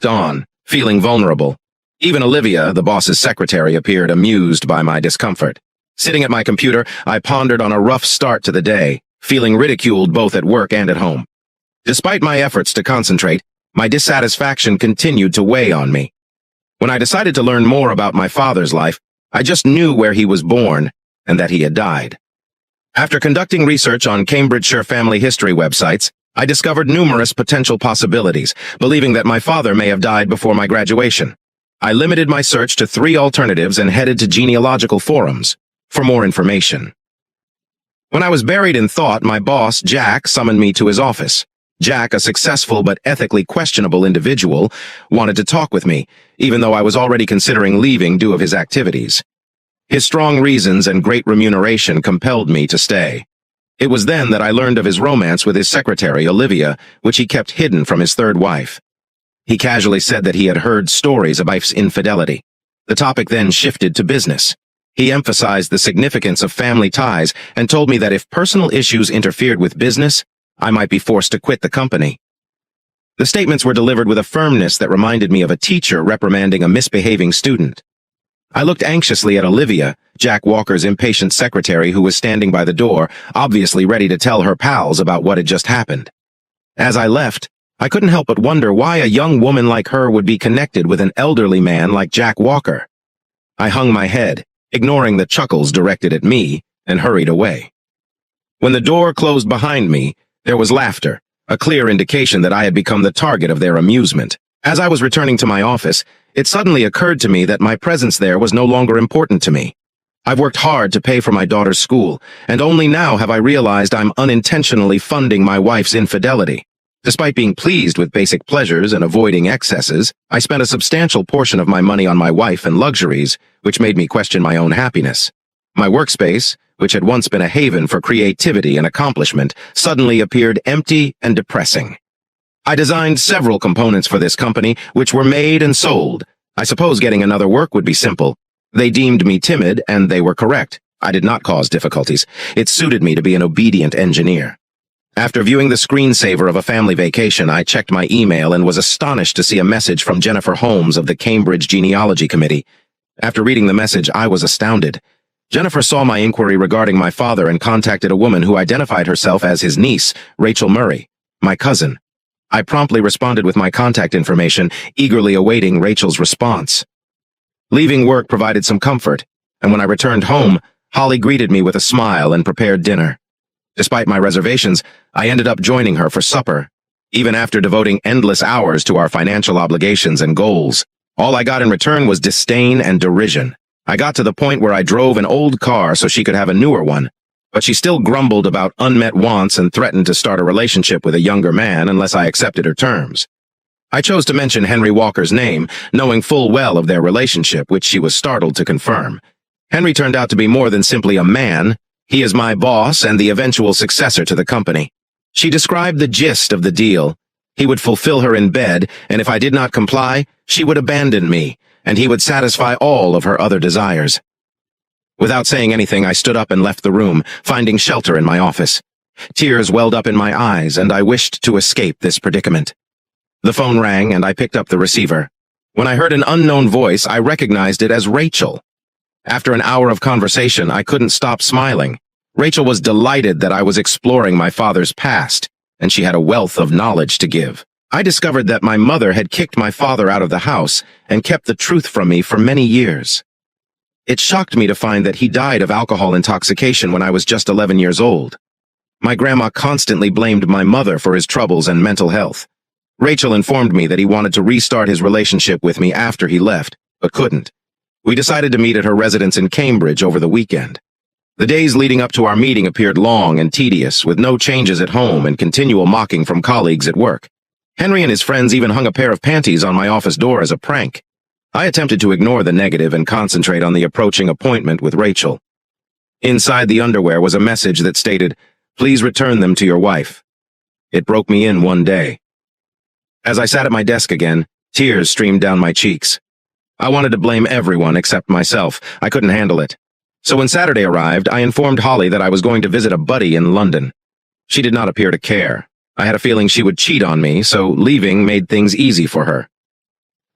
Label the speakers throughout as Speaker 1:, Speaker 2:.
Speaker 1: walked on, feeling vulnerable. Even Olivia, the boss's secretary, appeared amused by my discomfort. Sitting at my computer, I pondered on a rough start to the day, feeling ridiculed both at work and at home. Despite my efforts to concentrate, my dissatisfaction continued to weigh on me. When I decided to learn more about my father's life, I just knew where he was born and that he had died. After conducting research on Cambridgeshire family history websites, I discovered numerous potential possibilities, believing that my father may have died before my graduation. I limited my search to 3 alternatives and headed to genealogical forums for more information. When I was buried in thought, my boss, Jack, summoned me to his office. Jack, a successful but ethically questionable individual, wanted to talk with me, even though I was already considering leaving due to his activities. His strong reasons and great remuneration compelled me to stay. It was then that I learned of his romance with his secretary, Olivia, which he kept hidden from his third wife. He casually said that he had heard stories of wife's infidelity. The topic then shifted to business. He emphasized the significance of family ties and told me that if personal issues interfered with business, I might be forced to quit the company. The statements were delivered with a firmness that reminded me of a teacher reprimanding a misbehaving student. I looked anxiously at Olivia, Jack Walker's impatient secretary, who was standing by the door, obviously ready to tell her pals about what had just happened. As I left, I couldn't help but wonder why a young woman like her would be connected with an elderly man like Jack Walker. I hung my head, ignoring the chuckles directed at me, and hurried away. When the door closed behind me, there was laughter, a clear indication that I had become the target of their amusement. As I was returning to my office, it suddenly occurred to me that my presence there was no longer important to me. I've worked hard to pay for my daughter's school, and only now have I realized I'm unintentionally funding my wife's infidelity. Despite being pleased with basic pleasures and avoiding excesses, I spent a substantial portion of my money on my wife and luxuries, which made me question my own happiness. My workspace, which had once been a haven for creativity and accomplishment, suddenly appeared empty and depressing. I designed several components for this company, which were made and sold. I suppose getting another work would be simple. They deemed me timid, and they were correct. I did not cause difficulties. It suited me to be an obedient engineer. After viewing the screensaver of a family vacation, I checked my email and was astonished to see a message from Jennifer Holmes of the Cambridge Genealogy Committee. After reading the message, I was astounded. Jennifer saw my inquiry regarding my father and contacted a woman who identified herself as his niece, Rachel Murray, my cousin. I promptly responded with my contact information, eagerly awaiting Rachel's response. Leaving work provided some comfort, and when I returned home, Holly greeted me with a smile and prepared dinner. Despite my reservations, I ended up joining her for supper. Even after devoting endless hours to our financial obligations and goals, all I got in return was disdain and derision. I got to the point where I drove an old car so she could have a newer one, but she still grumbled about unmet wants and threatened to start a relationship with a younger man unless I accepted her terms. I chose to mention Henry Walker's name, knowing full well of their relationship, which she was startled to confirm. Henry turned out to be more than simply a man. He is my boss and the eventual successor to the company. She described the gist of the deal. He would fulfill her in bed, and if I did not comply, she would abandon me, and he would satisfy all of her other desires. Without saying anything, I stood up and left the room, finding shelter in my office. Tears welled up in my eyes, and I wished to escape this predicament. The phone rang, and I picked up the receiver. When I heard an unknown voice, I recognized it as Rachel. After an hour of conversation, I couldn't stop smiling. Rachel was delighted that I was exploring my father's past, and she had a wealth of knowledge to give. I discovered that my mother had kicked my father out of the house and kept the truth from me for many years. It shocked me to find that he died of alcohol intoxication when I was just 11 years old. My grandma constantly blamed my mother for his troubles and mental health. Rachel informed me that he wanted to restart his relationship with me after he left, but couldn't. We decided to meet at her residence in Cambridge over the weekend. The days leading up to our meeting appeared long and tedious, with no changes at home and continual mocking from colleagues at work. Henry and his friends even hung a pair of panties on my office door as a prank. I attempted to ignore the negative and concentrate on the approaching appointment with Rachel. Inside the underwear was a message that stated, "Please return them to your wife." It broke me in one day. As I sat at my desk again, tears streamed down my cheeks. I wanted to blame everyone except myself. I couldn't handle it. So when Saturday arrived, I informed Holly that I was going to visit a buddy in London. She did not appear to care. I had a feeling she would cheat on me, so leaving made things easy for her.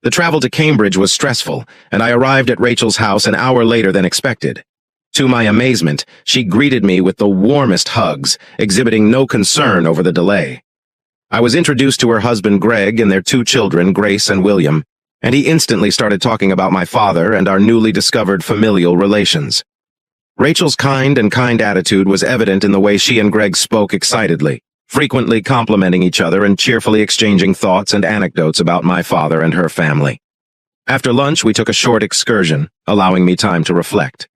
Speaker 1: The travel to Cambridge was stressful, and I arrived at Rachel's house an hour later than expected. To my amazement, she greeted me with the warmest hugs, exhibiting no concern over the delay. I was introduced to her husband Greg and their two children, Grace and William, and he instantly started talking about my father and our newly discovered familial relations. Rachel's kind attitude was evident in the way she and Greg spoke excitedly, frequently complimenting each other and cheerfully exchanging thoughts and anecdotes about my father and her family. After lunch, we took a short excursion, allowing me time to reflect.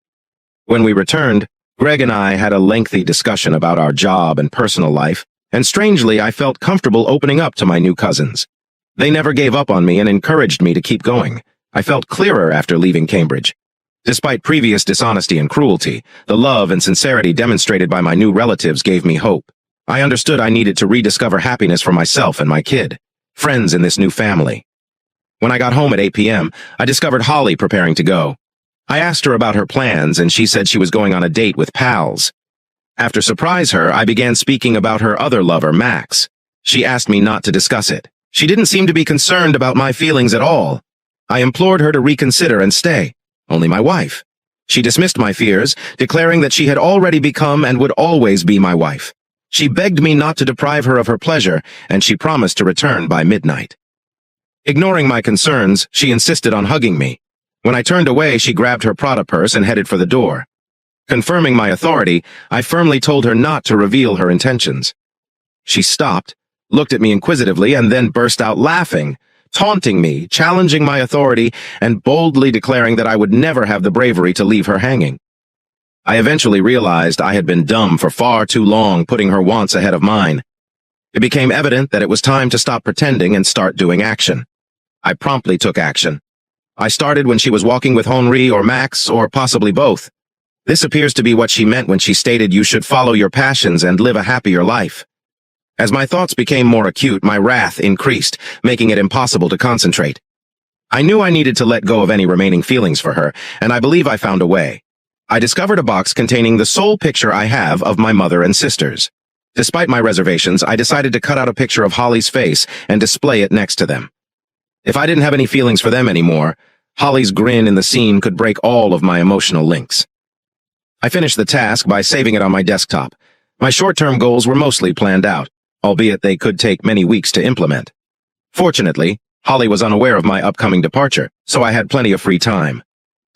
Speaker 1: When we returned, Greg and I had a lengthy discussion about our job and personal life, and strangely, I felt comfortable opening up to my new cousins. They never gave up on me and encouraged me to keep going. I felt clearer after leaving Cambridge. Despite previous dishonesty and cruelty, the love and sincerity demonstrated by my new relatives gave me hope. I understood I needed to rediscover happiness for myself and my kid, friends in this new family. When I got home at 8 p.m., I discovered Holly preparing to go. I asked her about her plans, and she said she was going on a date with pals. After surprise her, I began speaking about her other lover, Max. She asked me not to discuss it. She didn't seem to be concerned about my feelings at all. I implored her to reconsider and stay. Only my wife. She dismissed my fears, declaring that she had already become and would always be my wife. She begged me not to deprive her of her pleasure, and she promised to return by midnight. Ignoring my concerns, she insisted on hugging me. When I turned away, she grabbed her Prada purse and headed for the door. Confirming my authority, I firmly told her not to reveal her intentions. She stopped, looked at me inquisitively, and then burst out laughing, taunting me, challenging my authority, and boldly declaring that I would never have the bravery to leave her hanging. I eventually realized I had been dumb for far too long, putting her wants ahead of mine. It became evident that it was time to stop pretending and start doing action. I promptly took action. I started when she was walking with Henri or Max, or possibly both. This appears to be what she meant when she stated you should follow your passions and live a happier life. As my thoughts became more acute, my wrath increased, making it impossible to concentrate. I knew I needed to let go of any remaining feelings for her, and I believe I found a way. I discovered a box containing the sole picture I have of my mother and sisters. Despite my reservations, I decided to cut out a picture of Holly's face and display it next to them. If I didn't have any feelings for them anymore, Holly's grin in the scene could break all of my emotional links. I finished the task by saving it on my desktop. My short-term goals were mostly planned out, albeit they could take many weeks to implement. Fortunately, Holly was unaware of my upcoming departure, so I had plenty of free time.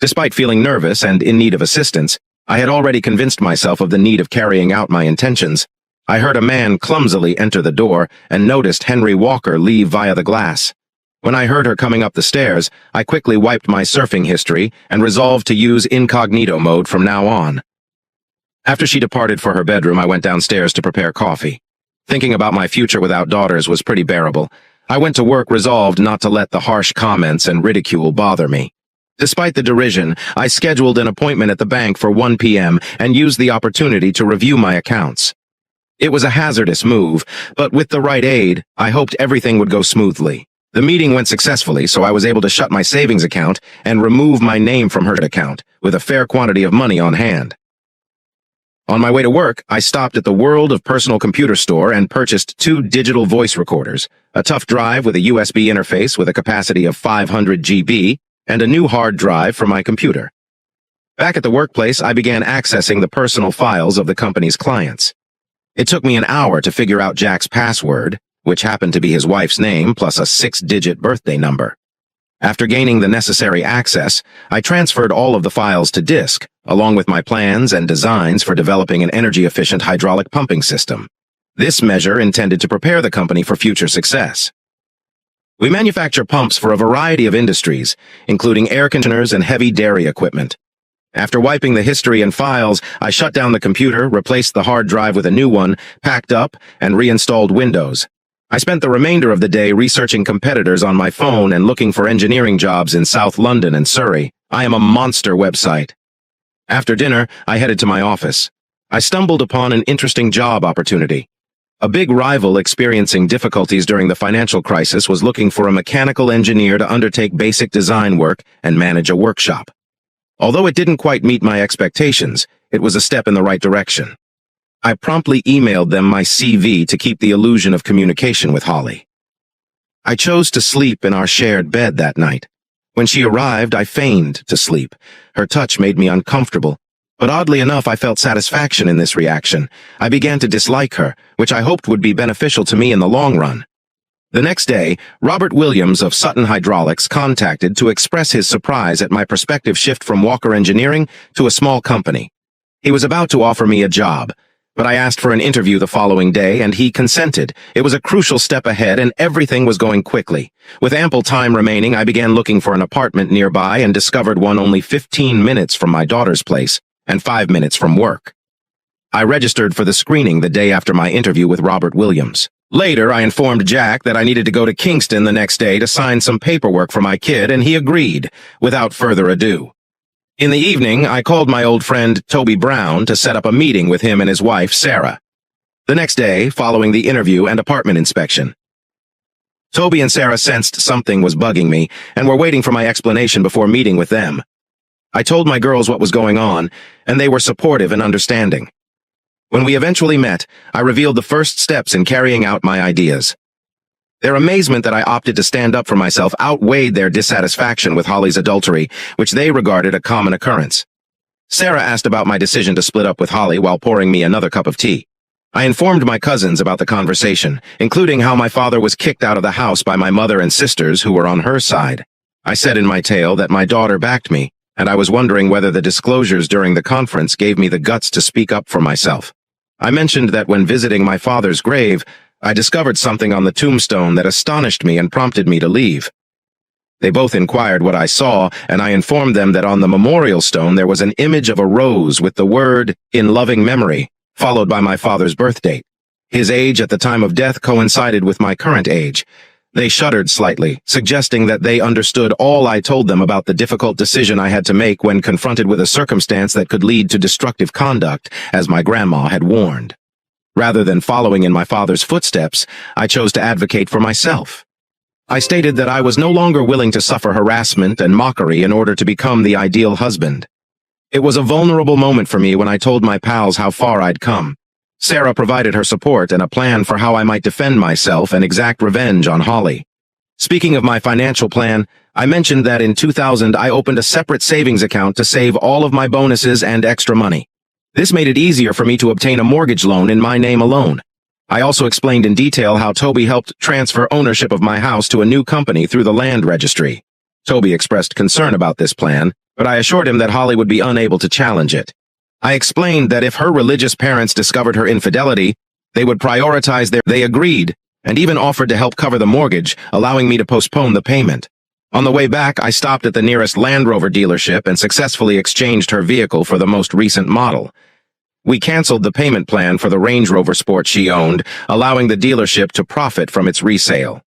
Speaker 1: Despite feeling nervous and in need of assistance, I had already convinced myself of the need of carrying out my intentions. I heard a man clumsily enter the door and noticed Henry Walker leave via the glass. When I heard her coming up the stairs, I quickly wiped my surfing history and resolved to use incognito mode from now on. After she departed for her bedroom, I went downstairs to prepare coffee. Thinking about my future without daughters was pretty bearable. I went to work resolved not to let the harsh comments and ridicule bother me. Despite the derision, I scheduled an appointment at the bank for 1 p.m. and used the opportunity to review my accounts. It was a hazardous move, but with the right aid, I hoped everything would go smoothly. The meeting went successfully, so I was able to shut my savings account and remove my name from her account, with a fair quantity of money on hand. On my way to work, I stopped at the World of Personal Computer store and purchased 2 digital voice recorders, a tough drive with a USB interface with a capacity of 500 GB, and a new hard drive for my computer. Back at the workplace, I began accessing the personal files of the company's clients. It took me an hour to figure out Jack's password, which happened to be his wife's name plus a 6-digit birthday number. After gaining the necessary access, I transferred all of the files to disk, along with my plans and designs for developing an energy-efficient hydraulic pumping system. This measure intended to prepare the company for future success. We manufacture pumps for a variety of industries, including air conditioners and heavy dairy equipment. After wiping the history and files, I shut down the computer, replaced the hard drive with a new one, packed up, and reinstalled Windows. I spent the remainder of the day researching competitors on my phone and looking for engineering jobs in South London and Surrey. I am a monster website. After dinner, I headed to my office. I stumbled upon an interesting job opportunity. A big rival experiencing difficulties during the financial crisis was looking for a mechanical engineer to undertake basic design work and manage a workshop. Although it didn't quite meet my expectations, it was a step in the right direction. I promptly emailed them my CV to keep the illusion of communication with Holly. I chose to sleep in our shared bed that night. When she arrived, I feigned to sleep. Her touch made me uncomfortable, but oddly enough, I felt satisfaction in this reaction. I began to dislike her, which I hoped would be beneficial to me in the long run. The next day, Robert Williams of Sutton Hydraulics contacted to express his surprise at my prospective shift from Walker Engineering to a small company. He was about to offer me a job, but I asked for an interview the following day, and he consented. It was a crucial step ahead, and everything was going quickly. With ample time remaining, I began looking for an apartment nearby and discovered one only 15 minutes from my daughter's place and 5 minutes from work. I registered for the screening the day after my interview with Robert Williams. Later, I informed Jack that I needed to go to Kingston the next day to sign some paperwork for my kid, and he agreed, without further ado. In the evening, I called my old friend Toby Brown to set up a meeting with him and his wife, Sarah. The next day, following the interview and apartment inspection, Toby and Sarah sensed something was bugging me and were waiting for my explanation before meeting with them. I told my girls what was going on, and they were supportive and understanding. When we eventually met, I revealed the first steps in carrying out my ideas. Their amazement that I opted to stand up for myself outweighed their dissatisfaction with Holly's adultery, which they regarded a common occurrence. Sarah asked about my decision to split up with Holly while pouring me another cup of tea. I informed my cousins about the conversation, including how my father was kicked out of the house by my mother and sisters who were on her side. I said in my tale that my daughter backed me, and I was wondering whether the disclosures during the conference gave me the guts to speak up for myself. I mentioned that when visiting my father's grave, I discovered something on the tombstone that astonished me and prompted me to leave. They both inquired what I saw, and I informed them that on the memorial stone there was an image of a rose with the word, "In loving memory," followed by my father's birth date. His age at the time of death coincided with my current age. They shuddered slightly, suggesting that they understood all I told them about the difficult decision I had to make when confronted with a circumstance that could lead to destructive conduct, as my grandma had warned. Rather than following in my father's footsteps, I chose to advocate for myself. I stated that I was no longer willing to suffer harassment and mockery in order to become the ideal husband. It was a vulnerable moment for me when I told my pals how far I'd come. Sarah provided her support and a plan for how I might defend myself and exact revenge on Holly. Speaking of my financial plan, I mentioned that in 2000 I opened a separate savings account to save all of my bonuses and extra money. This made it easier for me to obtain a mortgage loan in my name alone. I also explained in detail how Toby helped transfer ownership of my house to a new company through the land registry. Toby expressed concern about this plan, but I assured him that Holly would be unable to challenge it. I explained that if her religious parents discovered her infidelity, they would prioritize They agreed, and even offered to help cover the mortgage, allowing me to postpone the payment. On the way back, I stopped at the nearest Land Rover dealership and successfully exchanged her vehicle for the most recent model. We canceled the payment plan for the Range Rover Sport she owned, allowing the dealership to profit from its resale.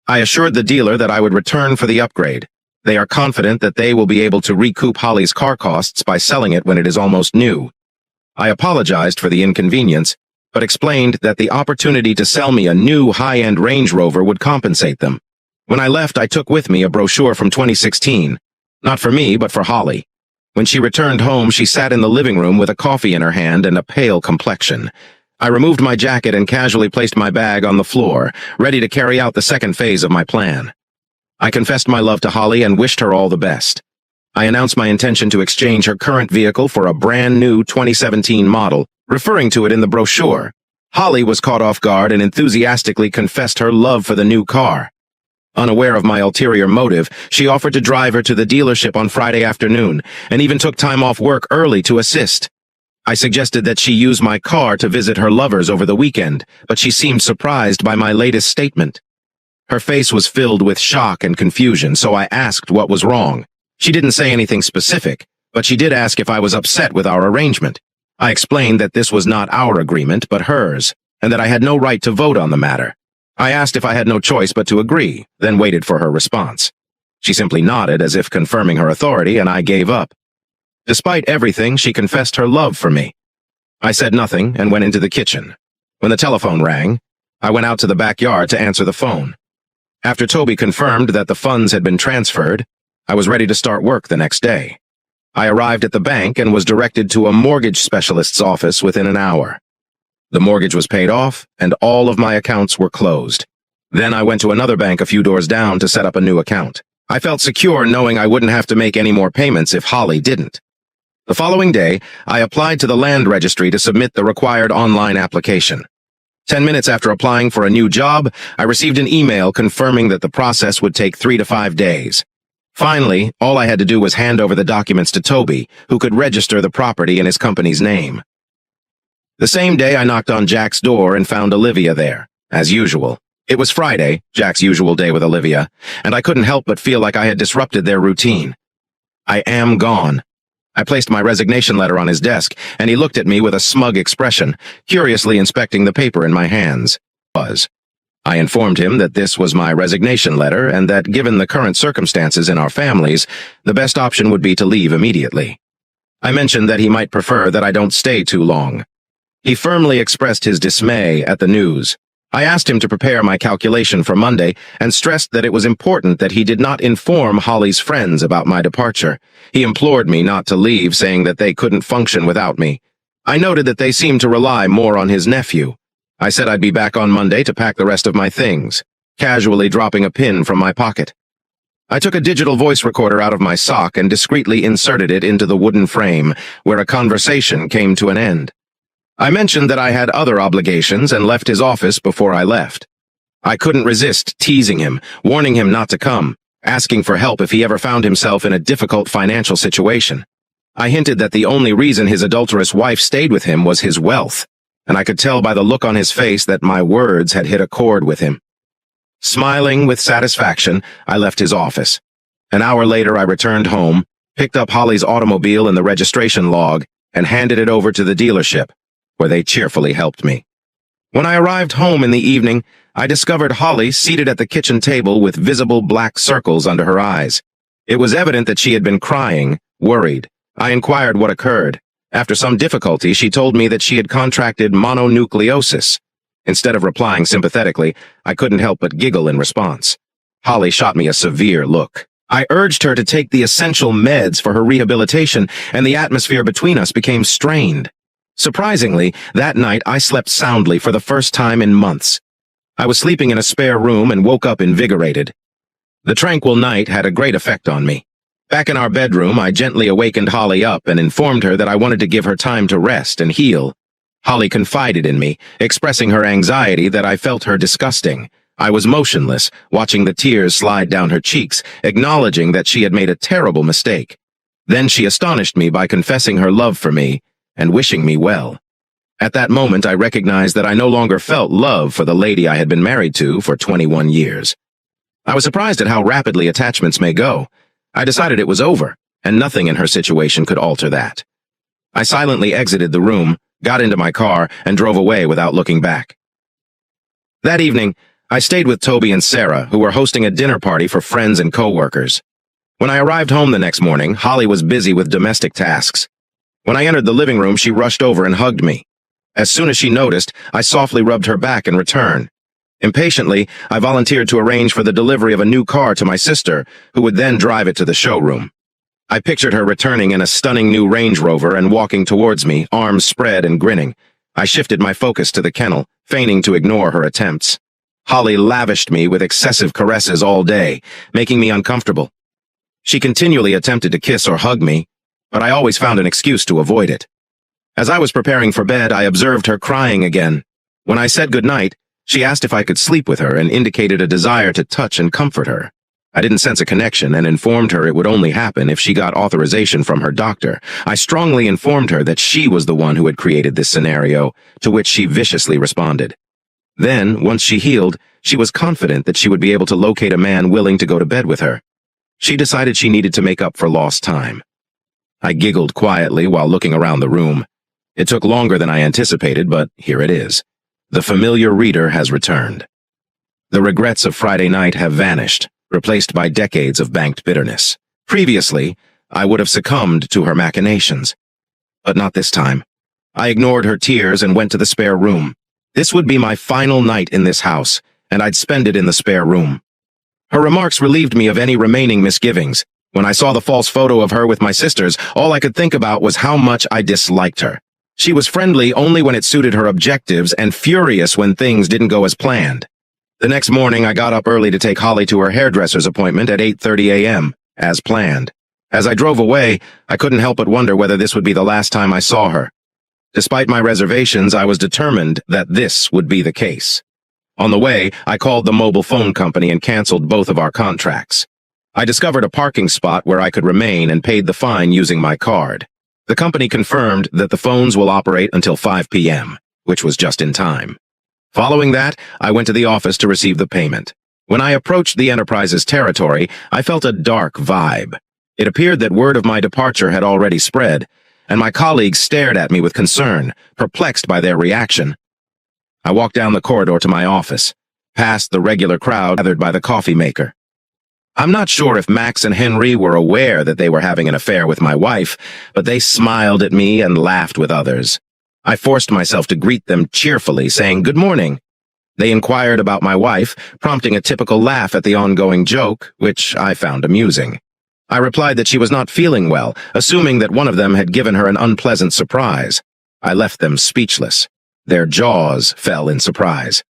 Speaker 1: I assured the dealer that I would return for the upgrade. They are confident that they will be able to recoup Holly's car costs by selling it when it is almost new. I apologized for the inconvenience, but explained that the opportunity to sell me a new high-end Range Rover would compensate them. When I left, I took with me a brochure from 2016, not for me, but for Holly. When she returned home, she sat in the living room with a coffee in her hand and a pale complexion. I removed my jacket and casually placed my bag on the floor, ready to carry out the second phase of my plan. I confessed my love to Holly and wished her all the best. I announced my intention to exchange her current vehicle for a brand new 2017 model, referring to it in the brochure. Holly was caught off guard and enthusiastically confessed her love for the new car. Unaware of my ulterior motive, she offered to drive her to the dealership on Friday afternoon, and even took time off work early to assist. I suggested that she use my car to visit her lovers over the weekend, but she seemed surprised by my latest statement. Her face was filled with shock and confusion, so I asked what was wrong. She didn't say anything specific, but she did ask if I was upset with our arrangement. I explained that this was not our agreement, but hers, and that I had no right to vote on the matter. I asked if I had no choice but to agree, then waited for her response. She simply nodded as if confirming her authority, and I gave up. Despite everything, she confessed her love for me. I said nothing and went into the kitchen. When the telephone rang, I went out to the backyard to answer the phone. After Toby confirmed that the funds had been transferred, I was ready to start work the next day. I arrived at the bank and was directed to a mortgage specialist's office within an hour. The mortgage was paid off, and all of my accounts were closed. Then I went to another bank a few doors down to set up a new account. I felt secure knowing I wouldn't have to make any more payments if Holly didn't. The following day, I applied to the land registry to submit the required online application. 10 minutes after applying for a new job, I received an email confirming that the process would take 3 to 5 days. Finally, all I had to do was hand over the documents to Toby, who could register the property in his company's name. The same day, I knocked on Jack's door and found Olivia there, as usual. It was Friday, Jack's usual day with Olivia, and I couldn't help but feel like I had disrupted their routine. I am gone. I placed my resignation letter on his desk, and he looked at me with a smug expression, curiously inspecting the paper in my hands. I informed him that this was my resignation letter and that, given the current circumstances in our families, the best option would be to leave immediately. I mentioned that he might prefer that I don't stay too long. He firmly expressed his dismay at the news. I asked him to prepare my calculation for Monday and stressed that it was important that he did not inform Holly's friends about my departure. He implored me not to leave, saying that they couldn't function without me. I noted that they seemed to rely more on his nephew. I said I'd be back on Monday to pack the rest of my things, casually dropping a pin from my pocket. I took a digital voice recorder out of my sock and discreetly inserted it into the wooden frame, where a conversation came to an end. I mentioned that I had other obligations and left his office before I left. I couldn't resist teasing him, warning him not to come, asking for help if he ever found himself in a difficult financial situation. I hinted that the only reason his adulterous wife stayed with him was his wealth, and I could tell by the look on his face that my words had hit a chord with him. Smiling with satisfaction, I left his office. An hour later, I returned home, picked up Holly's automobile in the registration log, and handed it over to the dealership, where they cheerfully helped me. When I arrived home in the evening, I discovered Holly seated at the kitchen table with visible black circles under her eyes. It was evident that she had been crying, worried. I inquired what occurred. After some difficulty, she told me that she had contracted mononucleosis. Instead of replying sympathetically, I couldn't help but giggle in response. Holly shot me a severe look. I urged her to take the essential meds for her rehabilitation, and the atmosphere between us became strained. Surprisingly, that night I slept soundly for the first time in months. I was sleeping in a spare room and woke up invigorated. The tranquil night had a great effect on me. Back in our bedroom, I gently awakened Holly up and informed her that I wanted to give her time to rest and heal. Holly confided in me, expressing her anxiety that I felt her disgusting. I was motionless, watching the tears slide down her cheeks, acknowledging that she had made a terrible mistake. Then she astonished me by confessing her love for me and wishing me well. At that moment, I recognized that I no longer felt love for the lady I had been married to for 21 years. I was surprised at how rapidly attachments may go. I decided it was over, and nothing in her situation could alter that. I silently exited the room, got into my car, and drove away without looking back. That evening, I stayed with Toby and Sarah, who were hosting a dinner party for friends and co-workers. When I arrived home the next morning, Holly was busy with domestic tasks. When I entered the living room, she rushed over and hugged me. As soon as she noticed, I softly rubbed her back in return. Impatiently, I volunteered to arrange for the delivery of a new car to my sister, who would then drive it to the showroom. I pictured her returning in a stunning new Range Rover and walking towards me, arms spread and grinning. I shifted my focus to the kennel, feigning to ignore her attempts. Holly lavished me with excessive caresses all day, making me uncomfortable. She continually attempted to kiss or hug me, but I always found an excuse to avoid it. As I was preparing for bed, I observed her crying again. When I said goodnight, she asked if I could sleep with her and indicated a desire to touch and comfort her. I didn't sense a connection and informed her it would only happen if she got authorization from her doctor. I strongly informed her that she was the one who had created this scenario, to which she viciously responded. Then, once she healed, she was confident that she would be able to locate a man willing to go to bed with her. She decided she needed to make up for lost time. I giggled quietly while looking around the room. It took longer than I anticipated, but here it is. The familiar reader has returned. The regrets of Friday night have vanished, replaced by decades of banked bitterness. Previously, I would have succumbed to her machinations. But not this time. I ignored her tears and went to the spare room. This would be my final night in this house, and I'd spend it in the spare room. Her remarks relieved me of any remaining misgivings. When I saw the false photo of her with my sisters, all I could think about was how much I disliked her. She was friendly only when it suited her objectives and furious when things didn't go as planned. The next morning, I got up early to take Holly to her hairdresser's appointment at 8:30 a.m., as planned. As I drove away, I couldn't help but wonder whether this would be the last time I saw her. Despite my reservations, I was determined that this would be the case. On the way, I called the mobile phone company and canceled both of our contracts. I discovered a parking spot where I could remain and paid the fine using my card. The company confirmed that the phones will operate until 5 p.m., which was just in time. Following that, I went to the office to receive the payment. When I approached the Enterprise's territory, I felt a dark vibe. It appeared that word of my departure had already spread, and my colleagues stared at me with concern, perplexed by their reaction. I walked down the corridor to my office, past the regular crowd gathered by the coffee maker. I'm not sure if Max and Henry were aware that they were having an affair with my wife, but they smiled at me and laughed with others. I forced myself to greet them cheerfully, saying good morning. They inquired about my wife, prompting a typical laugh at the ongoing joke, which I found amusing. I replied that she was not feeling well, assuming that one of them had given her an unpleasant surprise. I left them speechless. Their jaws fell in surprise.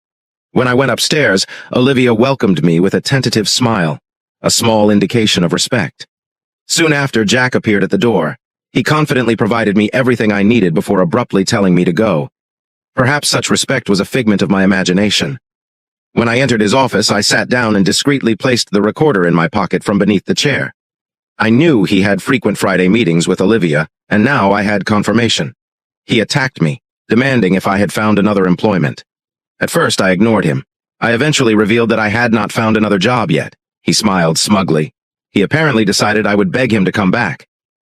Speaker 1: When I went upstairs, Olivia welcomed me with a tentative smile, a small indication of respect. Soon after, Jack appeared at the door. He confidently provided me everything I needed before abruptly telling me to go. Perhaps such respect was a figment of my imagination. When I entered his office, I sat down and discreetly placed the recorder in my pocket from beneath the chair. I knew he had frequent Friday meetings with Olivia, and now I had confirmation. He attacked me, demanding if I had found another employment. At first, I ignored him. I eventually revealed that I had not found another job yet. He smiled smugly. He apparently decided I would beg him to come back.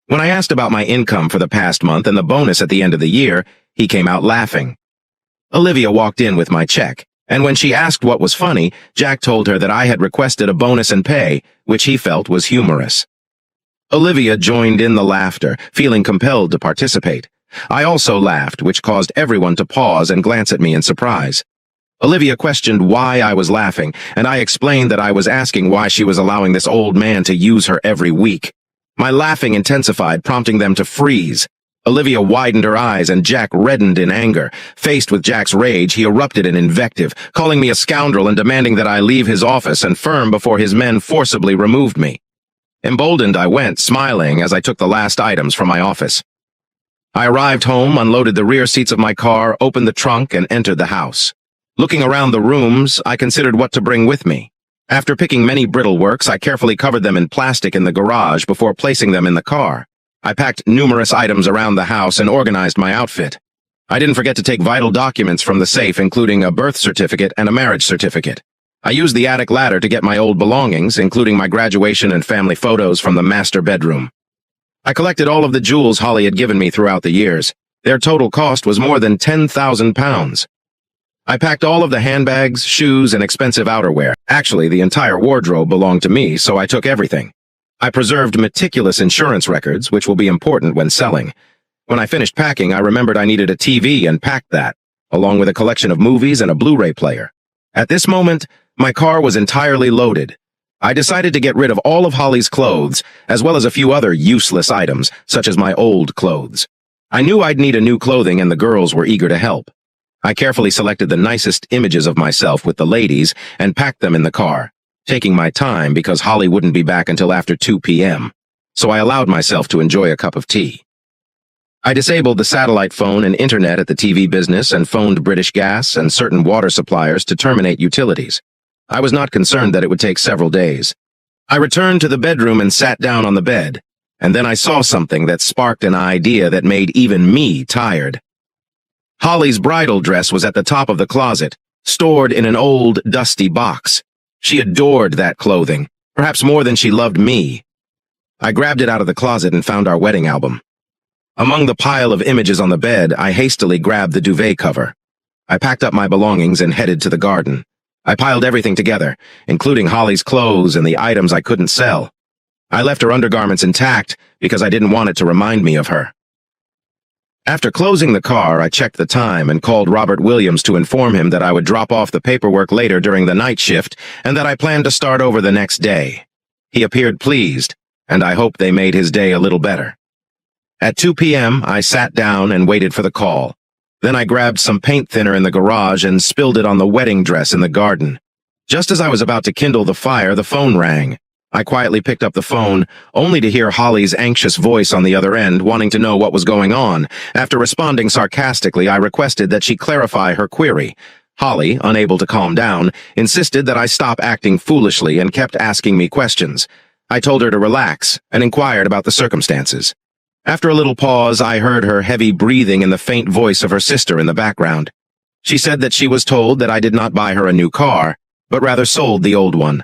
Speaker 1: When I asked about my income for the past month and the bonus at the end of the year, he came out laughing. Olivia walked in with my check, and when she asked what was funny, Jack told her that I had requested a bonus in pay, which he felt was humorous. Olivia joined in the laughter, feeling compelled to participate. I also laughed, which caused everyone to pause and glance at me in surprise. Olivia questioned why I was laughing, and I explained that I was asking why she was allowing this old man to use her every week. My laughing intensified, prompting them to freeze. Olivia widened her eyes, and Jack reddened in anger. Faced with Jack's rage, he erupted in invective, calling me a scoundrel and demanding that I leave his office and firm before his men forcibly removed me. Emboldened, I went, smiling as I took the last items from my office. I arrived home, unloaded the rear seats of my car, opened the trunk, and entered the house. Looking around the rooms, I considered what to bring with me. After picking many brittle works, I carefully covered them in plastic in the garage before placing them in the car. I packed numerous items around the house and organized my outfit. I didn't forget to take vital documents from the safe, including a birth certificate and a marriage certificate. I used the attic ladder to get my old belongings, including my graduation and family photos from the master bedroom. I collected all of the jewels Holly had given me throughout the years. Their total cost was more than 10,000 pounds. I packed all of the handbags, shoes, and expensive outerwear. Actually, the entire wardrobe belonged to me, so I took everything. I preserved meticulous insurance records, which will be important when selling. When I finished packing, I remembered I needed a TV and packed that, along with a collection of movies and a Blu-ray player. At this moment, my car was entirely loaded. I decided to get rid of all of Holly's clothes, as well as a few other useless items, such as my old clothes. I knew I'd need a new clothing, and the girls were eager to help. I carefully selected the nicest images of myself with the ladies and packed them in the car, taking my time because Holly wouldn't be back until after 2 p.m., so I allowed myself to enjoy a cup of tea. I disabled the satellite phone and internet at the TV business and phoned British Gas and certain water suppliers to terminate utilities. I was not concerned that it would take several days. I returned to the bedroom and sat down on the bed, and then I saw something that sparked an idea that made even me tired. Holly's bridal dress was at the top of the closet, stored in an old, dusty box. She adored that clothing, perhaps more than she loved me. I grabbed it out of the closet and found our wedding album. Among the pile of images on the bed, I hastily grabbed the duvet cover. I packed up my belongings and headed to the garden. I piled everything together, including Holly's clothes and the items I couldn't sell. I left her undergarments intact because I didn't want it to remind me of her. After closing the car, I checked the time and called Robert Williams to inform him that I would drop off the paperwork later during the night shift and that I planned to start over the next day. He appeared pleased, and I hoped they made his day a little better. At 2 p.m., I sat down and waited for the call. Then I grabbed some paint thinner in the garage and spilled it on the wedding dress in the garden. Just as I was about to kindle the fire, the phone rang. I quietly picked up the phone, only to hear Holly's anxious voice on the other end, wanting to know what was going on. After responding sarcastically, I requested that she clarify her query. Holly, unable to calm down, insisted that I stop acting foolishly and kept asking me questions. I told her to relax and inquired about the circumstances. After a little pause, I heard her heavy breathing and the faint voice of her sister in the background. She said that she was told that I did not buy her a new car, but rather sold the old one.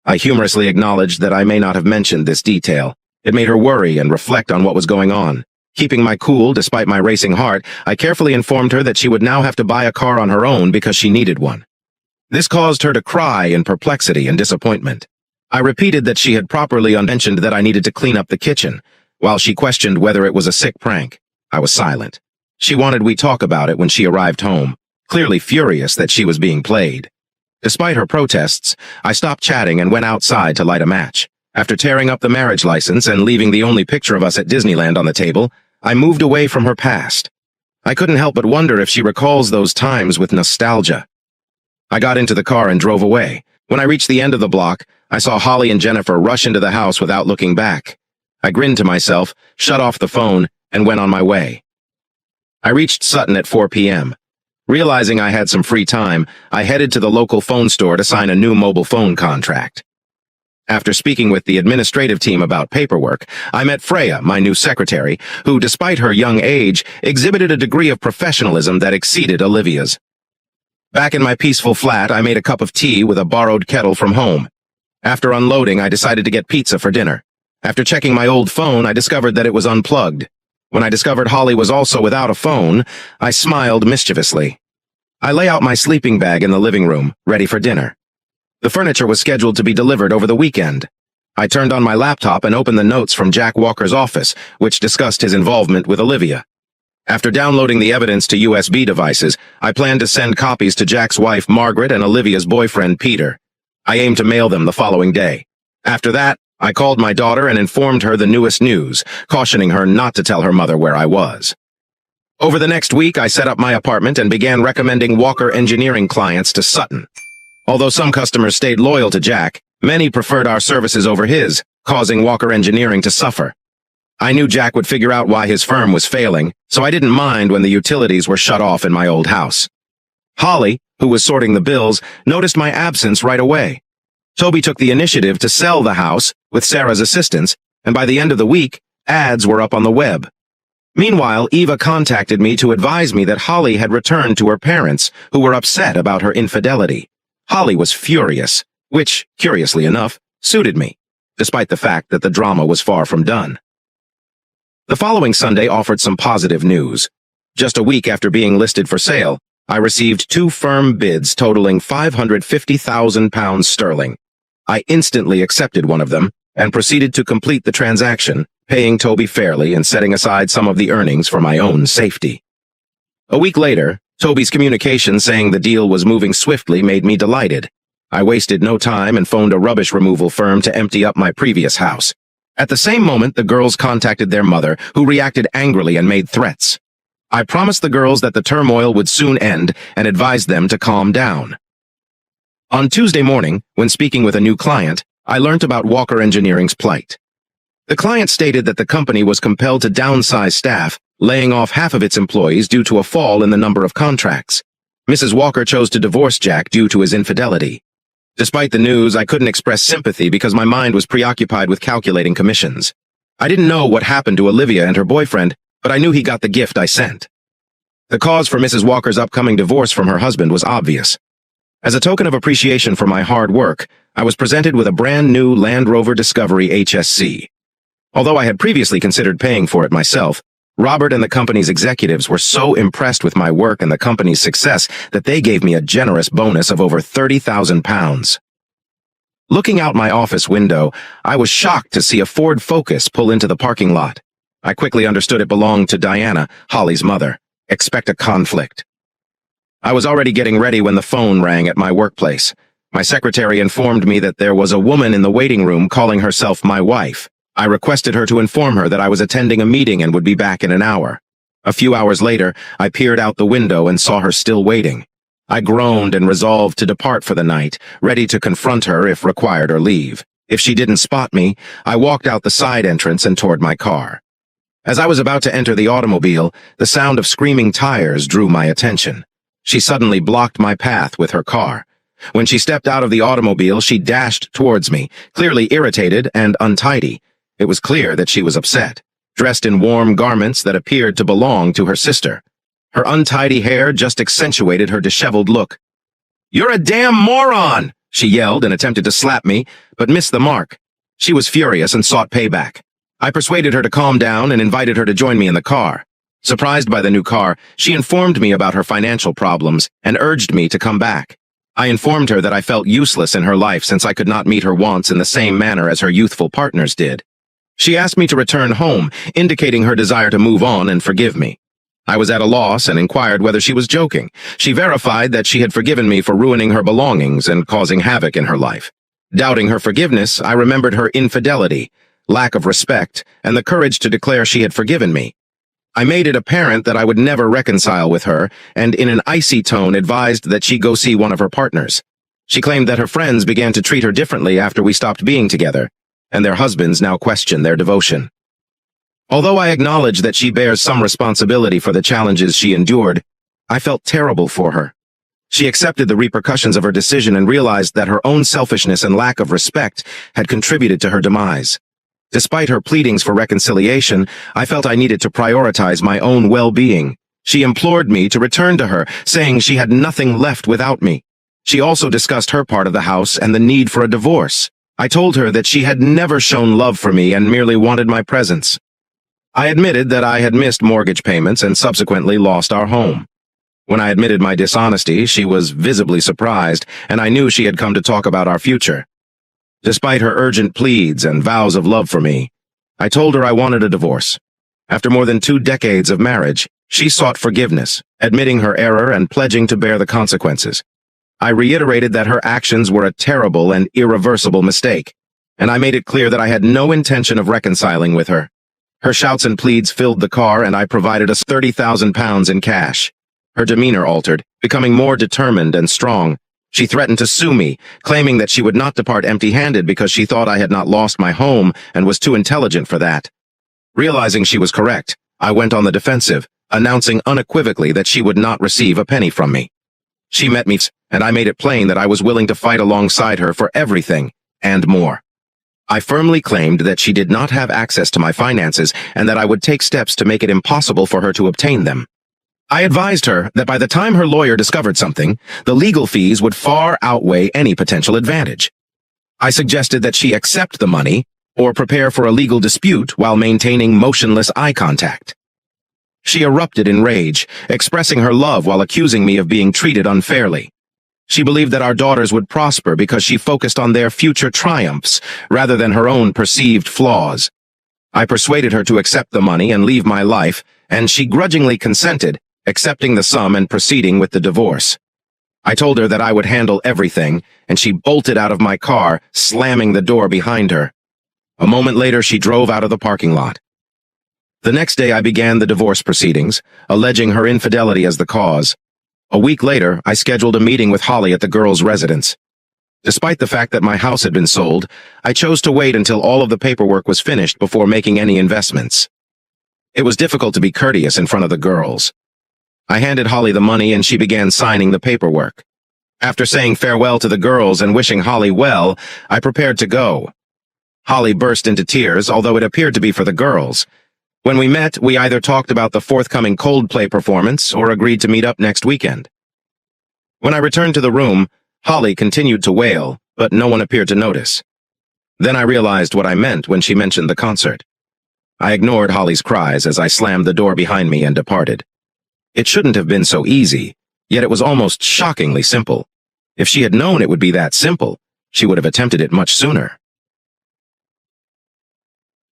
Speaker 1: I humorously acknowledged that I may not have mentioned this detail. It made her worry and reflect on what was going on. Keeping my cool despite my racing heart, I carefully informed her that she would now have to buy a car on her own because she needed one. This caused her to cry in perplexity and disappointment. I repeated that she had properly mentioned that I needed to clean up the kitchen. While she questioned whether it was a sick prank, I was silent. She wanted we talk about it when she arrived home, clearly furious that she was being played. Despite her protests, I stopped chatting and went outside to light a match. After tearing up the marriage license and leaving the only picture of us at Disneyland on the table, I moved away from her past. I couldn't help but wonder if she recalls those times with nostalgia. I got into the car and drove away. When I reached the end of the block, I saw Holly and Jennifer rush into the house without looking back. I grinned to myself, shut off the phone, and went on my way. I reached Sutton at 4 p.m. Realizing I had some free time, I headed to the local phone store to sign a new mobile phone contract. After speaking with the administrative team about paperwork, I met Freya, my new secretary, who, despite her young age, exhibited a degree of professionalism that exceeded Olivia's. Back in my peaceful flat, I made a cup of tea with a borrowed kettle from home. After unloading, I decided to get pizza for dinner. After checking my old phone, I discovered that it was unplugged. When I discovered Holly was also without a phone, I smiled mischievously. I lay out my sleeping bag in the living room, ready for dinner. The furniture was scheduled to be delivered over the weekend. I turned on my laptop and opened the notes from Jack Walker's office, which discussed his involvement with Olivia. After downloading the evidence to USB devices, I planned to send copies to Jack's wife, Margaret, and Olivia's boyfriend, Peter. I aimed to mail them the following day. After that, I called my daughter and informed her the newest news, cautioning her not to tell her mother where I was. Over the next week, I set up my apartment and began recommending Walker Engineering clients to Sutton. Although some customers stayed loyal to Jack, many preferred our services over his, causing Walker Engineering to suffer. I knew Jack would figure out why his firm was failing, so I didn't mind when the utilities were shut off in my old house. Holly, who was sorting the bills, noticed my absence right away. Toby took the initiative to sell the house with Sarah's assistance, and by the end of the week, ads were up on the web. Meanwhile, Eva contacted me to advise me that Holly had returned to her parents, who were upset about her infidelity. Holly was furious, which, curiously enough, suited me, despite the fact that the drama was far from done. The following Sunday offered some positive news. Just a week after being listed for sale, I received 2 firm bids totaling £550,000 sterling. I instantly accepted one of them and proceeded to complete the transaction, paying Toby fairly and setting aside some of the earnings for my own safety. A week later, Toby's communication saying the deal was moving swiftly made me delighted. I wasted no time and phoned a rubbish removal firm to empty up my previous house. At the same moment, the girls contacted their mother, who reacted angrily and made threats. I promised the girls that the turmoil would soon end and advised them to calm down. On Tuesday morning, when speaking with a new client, I learnt about Walker Engineering's plight. The client stated that the company was compelled to downsize staff, laying off half of its employees due to a fall in the number of contracts. Mrs. Walker chose to divorce Jack due to his infidelity. Despite the news, I couldn't express sympathy because my mind was preoccupied with calculating commissions. I didn't know what happened to Olivia and her boyfriend, but I knew he got the gift I sent. The cause for Mrs. Walker's upcoming divorce from her husband was obvious. As a token of appreciation for my hard work, I was presented with a brand new Land Rover Discovery HSC. Although I had previously considered paying for it myself, Robert and the company's executives were so impressed with my work and the company's success that they gave me a generous bonus of over £30,000. Looking out my office window, I was shocked to see a Ford Focus pull into the parking lot. I quickly understood it belonged to Diana, Holly's mother. Expect a conflict. I was already getting ready when the phone rang at my workplace. My secretary informed me that there was a woman in the waiting room calling herself my wife. I requested her to inform her that I was attending a meeting and would be back in an hour. A few hours later, I peered out the window and saw her still waiting. I groaned and resolved to depart for the night, ready to confront her if required or leave. If she didn't spot me, I walked out the side entrance and toward my car. As I was about to enter the automobile, the sound of screaming tires drew my attention. She suddenly blocked my path with her car. When she stepped out of the automobile, she dashed towards me, clearly irritated and untidy. It was clear that she was upset, dressed in warm garments that appeared to belong to her sister. Her untidy hair just accentuated her disheveled look. "You're a damn moron!" she yelled and attempted to slap me, but missed the mark. She was furious and sought payback. I persuaded her to calm down and invited her to join me in the car. Surprised by the new car, she informed me about her financial problems and urged me to come back. I informed her that I felt useless in her life since I could not meet her wants in the same manner as her youthful partners did. She asked me to return home, indicating her desire to move on and forgive me. I was at a loss and inquired whether she was joking. She verified that she had forgiven me for ruining her belongings and causing havoc in her life. Doubting her forgiveness, I remembered her infidelity, lack of respect, and the courage to declare she had forgiven me. I made it apparent that I would never reconcile with her, and in an icy tone advised that she go see one of her partners. She claimed that her friends began to treat her differently after we stopped being together, and their husbands now question their devotion. Although I acknowledge that she bears some responsibility for the challenges she endured, I felt terrible for her. She accepted the repercussions of her decision and realized that her own selfishness and lack of respect had contributed to her demise. Despite her pleadings for reconciliation, I felt I needed to prioritize my own well-being. She implored me to return to her, saying she had nothing left without me. She also discussed her part of the house and the need for a divorce. I told her that she had never shown love for me and merely wanted my presence. I admitted that I had missed mortgage payments and subsequently lost our home. When I admitted my dishonesty, she was visibly surprised, and I knew she had come to talk about our future. Despite her urgent pleads and vows of love for me, I told her I wanted a divorce. After more than 2 decades of marriage, she sought forgiveness, admitting her error and pledging to bear the consequences. I reiterated that her actions were a terrible and irreversible mistake, and I made it clear that I had no intention of reconciling with her. Her shouts and pleads filled the car, and I provided us £30,000 in cash. Her demeanor altered, becoming more determined and strong. She threatened to sue me, claiming that she would not depart empty-handed because she thought I had not lost my home and was too intelligent for that. Realizing she was correct, I went on the defensive, announcing unequivocally that she would not receive a penny from me. She met me, and I made it plain that I was willing to fight alongside her for everything and more. I firmly claimed that she did not have access to my finances and that I would take steps to make it impossible for her to obtain them. I advised her that by the time her lawyer discovered something, the legal fees would far outweigh any potential advantage. I suggested that she accept the money or prepare for a legal dispute while maintaining motionless eye contact. She erupted in rage, expressing her love while accusing me of being treated unfairly. She believed that our daughters would prosper because she focused on their future triumphs rather than her own perceived flaws. I persuaded her to accept the money and leave my life, and she grudgingly consented, accepting the sum and proceeding with the divorce. I told her that I would handle everything, and she bolted out of my car, slamming the door behind her. A moment later, she drove out of the parking lot. The next day, I began the divorce proceedings, alleging her infidelity as the cause. A week later, I scheduled a meeting with Holly at the girls' residence. Despite the fact that my house had been sold, I chose to wait until all of the paperwork was finished before making any investments. It was difficult to be courteous in front of the girls. I handed Holly the money and she began signing the paperwork. After saying farewell to the girls and wishing Holly well, I prepared to go. Holly burst into tears, although it appeared to be for the girls. When we met, we either talked about the forthcoming Coldplay performance or agreed to meet up next weekend. When I returned to the room, Holly continued to wail, but no one appeared to notice. Then I realized what I meant when she mentioned the concert. I ignored Holly's cries as I slammed the door behind me and departed. It shouldn't have been so easy, yet it was almost shockingly simple. If she had known it would be that simple, she would have attempted it much sooner.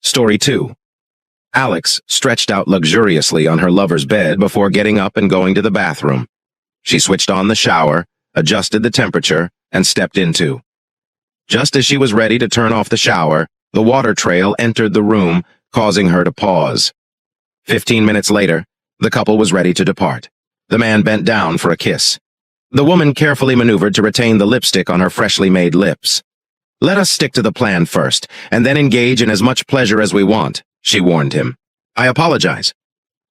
Speaker 1: Story 2. Alex stretched out luxuriously on her lover's bed before getting up and going to the bathroom. She switched on the shower, adjusted the temperature, and stepped into. Just as she was ready to turn off the shower, the water trail entered the room, causing her to pause. 15 minutes later, the couple was ready to depart. The man bent down for a kiss. The woman carefully maneuvered to retain the lipstick on her freshly made lips. "Let us stick to the plan first, and then engage in as much pleasure as we want," she warned him. "I apologize."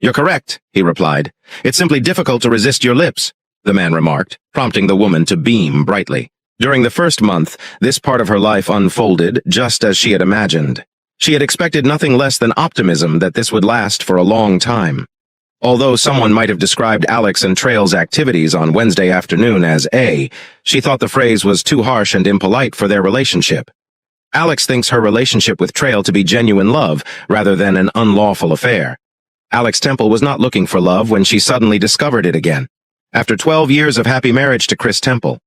Speaker 1: "You're correct," he replied. "It's simply difficult to resist your lips," the man remarked, prompting the woman to beam brightly. During the first month, this part of her life unfolded just as she had imagined. She had expected nothing less than optimism that this would last for a long time. Although someone might have described Alex and Trail's activities on Wednesday afternoon as she thought the phrase was too harsh and impolite for their relationship. Alex thinks her relationship with Trail to be genuine love rather than an unlawful affair. Alex Temple was not looking for love when she suddenly discovered it again, after 12 years of happy marriage to Chris Temple.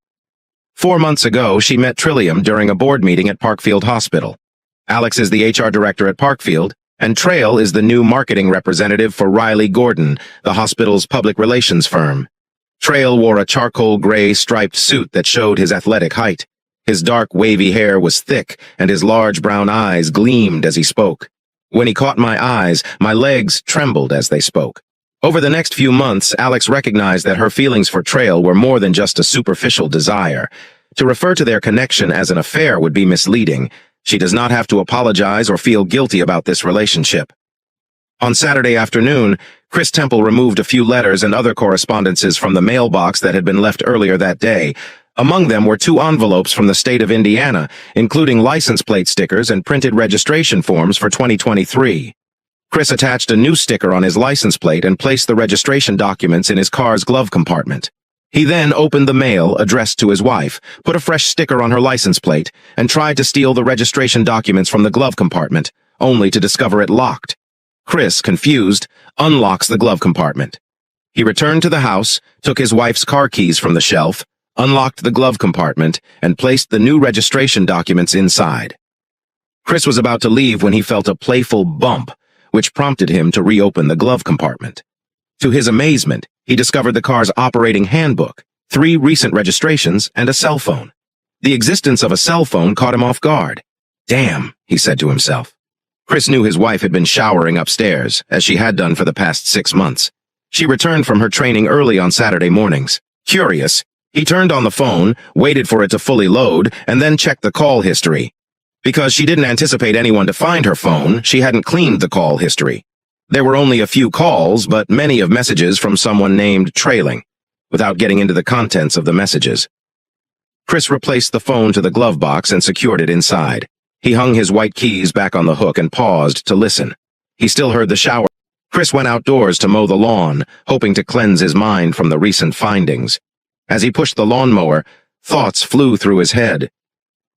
Speaker 1: 4 months ago, she met Trillium during a board meeting at Parkfield Hospital. Alex is the HR director at Parkfield, and Trail is the new marketing representative for Riley Gordon, the hospital's public relations firm. Trail wore a charcoal gray striped suit that showed his athletic height. His dark, wavy hair was thick, and his large brown eyes gleamed as he spoke. When he caught my eyes, my legs trembled as they spoke. Over the next few months, Alex recognized that her feelings for Trail were more than just a superficial desire. To refer to their connection as an affair would be misleading. She does not have to apologize or feel guilty about this relationship. On Saturday afternoon, Chris Temple removed a few letters and other correspondences from the mailbox that had been left earlier that day. Among them were 2 envelopes from the state of Indiana, including license plate stickers and printed registration forms for 2023. Chris attached a new sticker on his license plate and placed the registration documents in his car's glove compartment. He then opened the mail addressed to his wife, put a fresh sticker on her license plate, and tried to steal the registration documents from the glove compartment, only to discover it locked. Chris, confused, unlocks the glove compartment. He returned to the house, took his wife's car keys from the shelf, unlocked the glove compartment, and placed the new registration documents inside. Chris was about to leave when he felt a playful bump, which prompted him to reopen the glove compartment. To his amazement, he discovered the car's operating handbook, 3 recent registrations, and a cell phone. The existence of a cell phone caught him off guard. "Damn," he said to himself. Chris knew his wife had been showering upstairs, as she had done for the past 6 months. She returned from her training early on Saturday mornings. Curious, he turned on the phone, waited for it to fully load, and then checked the call history. Because she didn't anticipate anyone to find her phone, she hadn't cleaned the call history. There were only a few calls, but many of messages from someone named Trailing, without getting into the contents of the messages. Chris replaced the phone to the glove box and secured it inside. He hung his white keys back on the hook and paused to listen. He still heard the shower. Chris went outdoors to mow the lawn, hoping to cleanse his mind from the recent findings. As he pushed the lawnmower, thoughts flew through his head.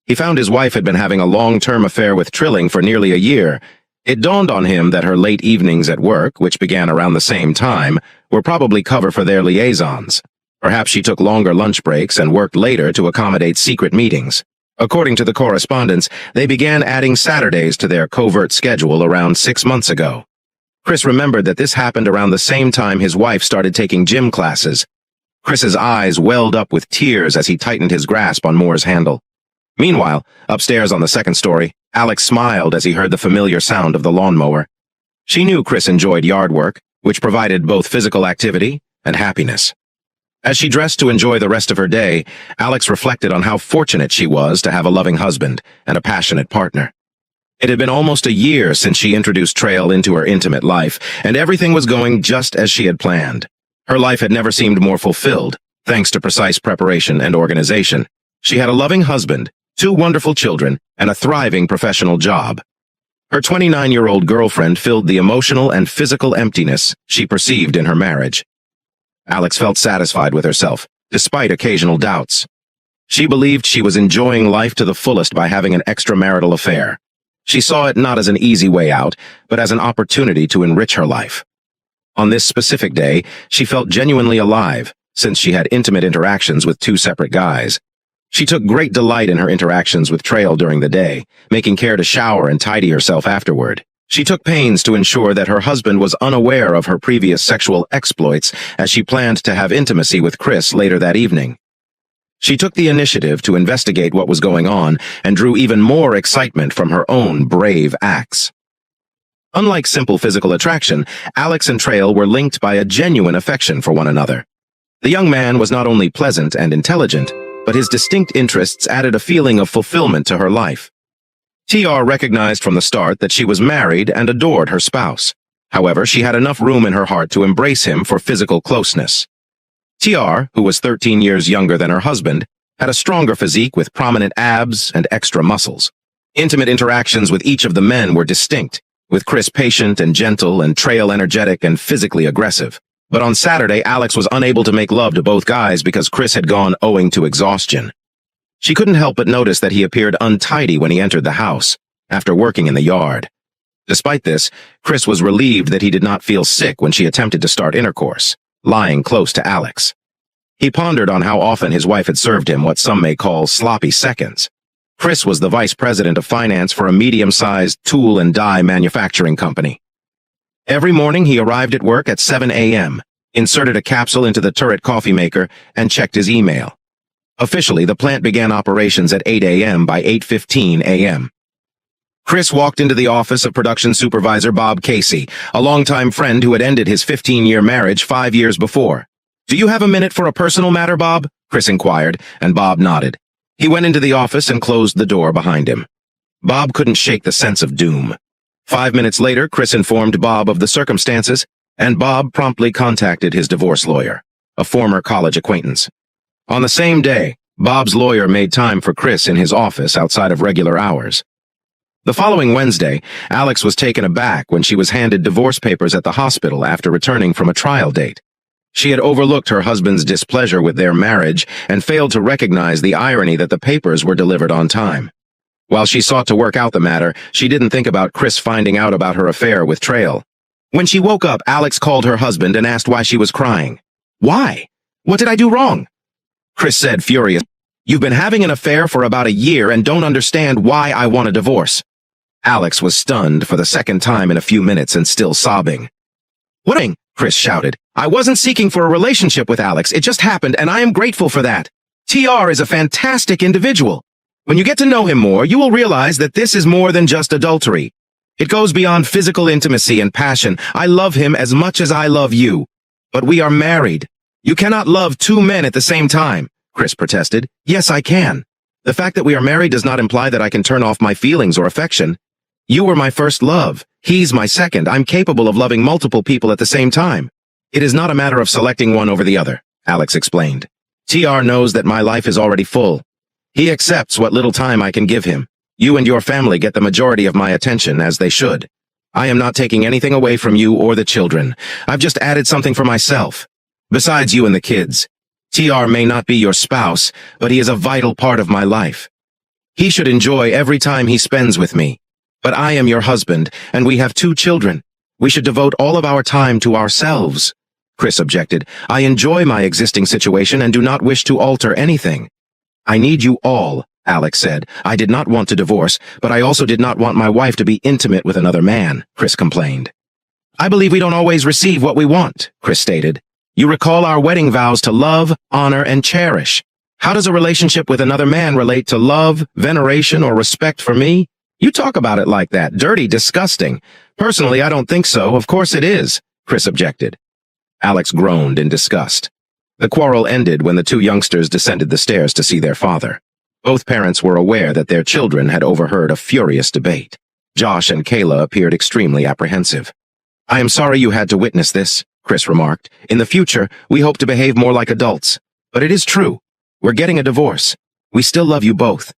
Speaker 1: He found his wife had been having a long-term affair with Trilling for nearly a year. It dawned on him that her late evenings at work, which began around the same time, were probably cover for their liaisons. Perhaps she took longer lunch breaks and worked later to accommodate secret meetings. According to the correspondence, they began adding Saturdays to their covert schedule around 6 months ago. Chris remembered that this happened around the same time his wife started taking gym classes. Chris's eyes welled up with tears as he tightened his grasp on Moore's handle. Meanwhile, upstairs on the 2nd story, Alex smiled as he heard the familiar sound of the lawnmower. She knew Chris enjoyed yard work, which provided both physical activity and happiness. As she dressed to enjoy the rest of her day, Alex reflected on how fortunate she was to have a loving husband and a passionate partner. It had been almost a year since she introduced Trail into her intimate life, and everything was going just as she had planned. Her life had never seemed more fulfilled, thanks to precise preparation and organization. She had a loving husband, 2 wonderful children, and a thriving professional job. Her 29-year-old girlfriend filled the emotional and physical emptiness she perceived in her marriage. Alex felt satisfied with herself, despite occasional doubts. She believed she was enjoying life to the fullest by having an extramarital affair. She saw it not as an easy way out, but as an opportunity to enrich her life. On this specific day, she felt genuinely alive, since she had intimate interactions with 2 separate guys. She took great delight in her interactions with Trail during the day, making care to shower and tidy herself afterward. She took pains to ensure that her husband was unaware of her previous sexual exploits as she planned to have intimacy with Chris later that evening. She took the initiative to investigate what was going on and drew even more excitement from her own brave acts. Unlike simple physical attraction, Alex and Trail were linked by a genuine affection for one another. The young man was not only pleasant and intelligent, but his distinct interests added a feeling of fulfillment to her life. TR recognized from the start that she was married and adored her spouse. However, she had enough room in her heart to embrace him for physical closeness. TR, who was 13 years younger than her husband, had a stronger physique with prominent abs and extra muscles. Intimate interactions with each of the men were distinct, with Chris patient and gentle and Trail energetic and physically aggressive. But on Saturday, Alex was unable to make love to both guys because Chris had gone owing to exhaustion. She couldn't help but notice that he appeared untidy when he entered the house, after working in the yard. Despite this, Chris was relieved that he did not feel sick when she attempted to start intercourse, lying close to Alex. He pondered on how often his wife had served him what some may call sloppy seconds. Chris was the vice president of finance for a medium-sized tool and die manufacturing company. Every morning he arrived at work at 7 a.m., inserted a capsule into the turret coffee maker, and checked his email. Officially, the plant began operations at 8 a.m. by 8:15 a.m. Chris walked into the office of production supervisor Bob Casey, a longtime friend who had ended his 15-year marriage 5 years before. "Do you have a minute for a personal matter, Bob?" Chris inquired, and Bob nodded. He went into the office and closed the door behind him. Bob couldn't shake the sense of doom. 5 minutes later, Chris informed Bob of the circumstances, and Bob promptly contacted his divorce lawyer, a former college acquaintance. On the same day, Bob's lawyer made time for Chris in his office outside of regular hours. The following Wednesday, Alex was taken aback when she was handed divorce papers at the hospital after returning from a trial date. She had overlooked her husband's displeasure with their marriage and failed to recognize the irony that the papers were delivered on time. While she sought to work out the matter, she didn't think about Chris finding out about her affair with Trail. When she woke up, Alex called her husband and asked why she was crying. "Why? What did I do wrong?" Chris said, furious, "You've been having an affair for about a year and don't understand why I want a divorce." Alex was stunned for the second time in a few minutes and still sobbing. "What?" Chris shouted. "I wasn't seeking for a relationship with Alex. It just happened, and I am grateful for that. TR is a fantastic individual. When you get to know him more, you will realize that this is more than just adultery. It goes beyond physical intimacy and passion. I love him as much as I love you. But we are married. You cannot love two men at the same time," Chris protested. "Yes, I can. The fact that we are married does not imply that I can turn off my feelings or affection. You were my first love. He's my second. I'm capable of loving multiple people at the same time. It is not a matter of selecting one over the other," Alex explained. "TR knows that my life is already full. He accepts what little time I can give him. You and your family get the majority of my attention, as they should. I am not taking anything away from you or the children. I've just added something for myself. Besides you and the kids, TR may not be your spouse, but he is a vital part of my life. He should enjoy every time he spends with me. But I am your husband, and we have 2 children. We should devote all of our time to ourselves." Chris objected. "I enjoy my existing situation and do not wish to alter anything." "I need you all," Alex said. "I did not want to divorce, but I also did not want my wife to be intimate with another man," Chris complained. "I believe we don't always receive what we want," Chris stated. "You recall our wedding vows to love, honor, and cherish. How does a relationship with another man relate to love, veneration, or respect for me? You talk about it like that. Dirty, disgusting. Personally, I don't think so. Of course it is," Chris objected. Alex groaned in disgust. The quarrel ended when the 2 youngsters descended the stairs to see their father. Both parents were aware that their children had overheard a furious debate. Josh and Kayla appeared extremely apprehensive. "I am sorry you had to witness this," Chris remarked. "In the future, we hope to behave more like adults. But it is true. We're getting a divorce. We still love you both.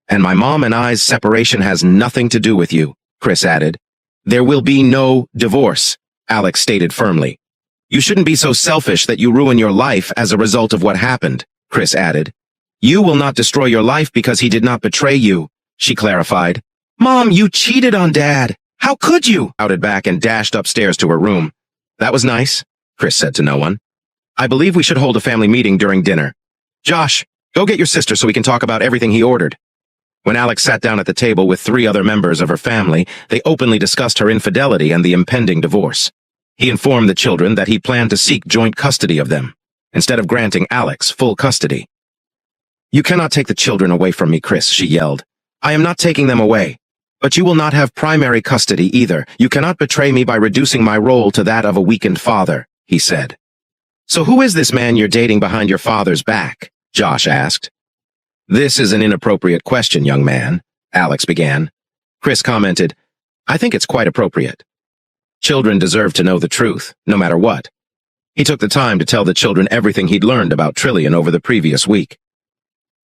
Speaker 1: And my mom and I's separation has nothing to do with you," Chris added. "There will be no divorce," Alex stated firmly. "You shouldn't be so selfish that you ruin your life as a result of what happened," Chris added. "You will not destroy your life because he did not betray you," she clarified. "Mom, you cheated on Dad. How could you?" Shouted back and dashed upstairs to her room. "That was nice," Chris said to no one. "I believe we should hold a family meeting during dinner. Josh, go get your sister so we can talk about everything he ordered." When Alex sat down at the table with 3 other members of her family, they openly discussed her infidelity and the impending divorce. He informed the children that he planned to seek joint custody of them, instead of granting Alex full custody. "You cannot take the children away from me, Chris," she yelled. "I am not taking them away. But you will not have primary custody either. You cannot betray me by reducing my role to that of a weakened father," he said. "So who is this man you're dating behind your father's back?" Josh asked. "This is an inappropriate question, young man," Alex began. Chris commented, "I think it's quite appropriate. Children deserve to know the truth, no matter what." He took the time to tell the children everything he'd learned about Trillian over the previous week.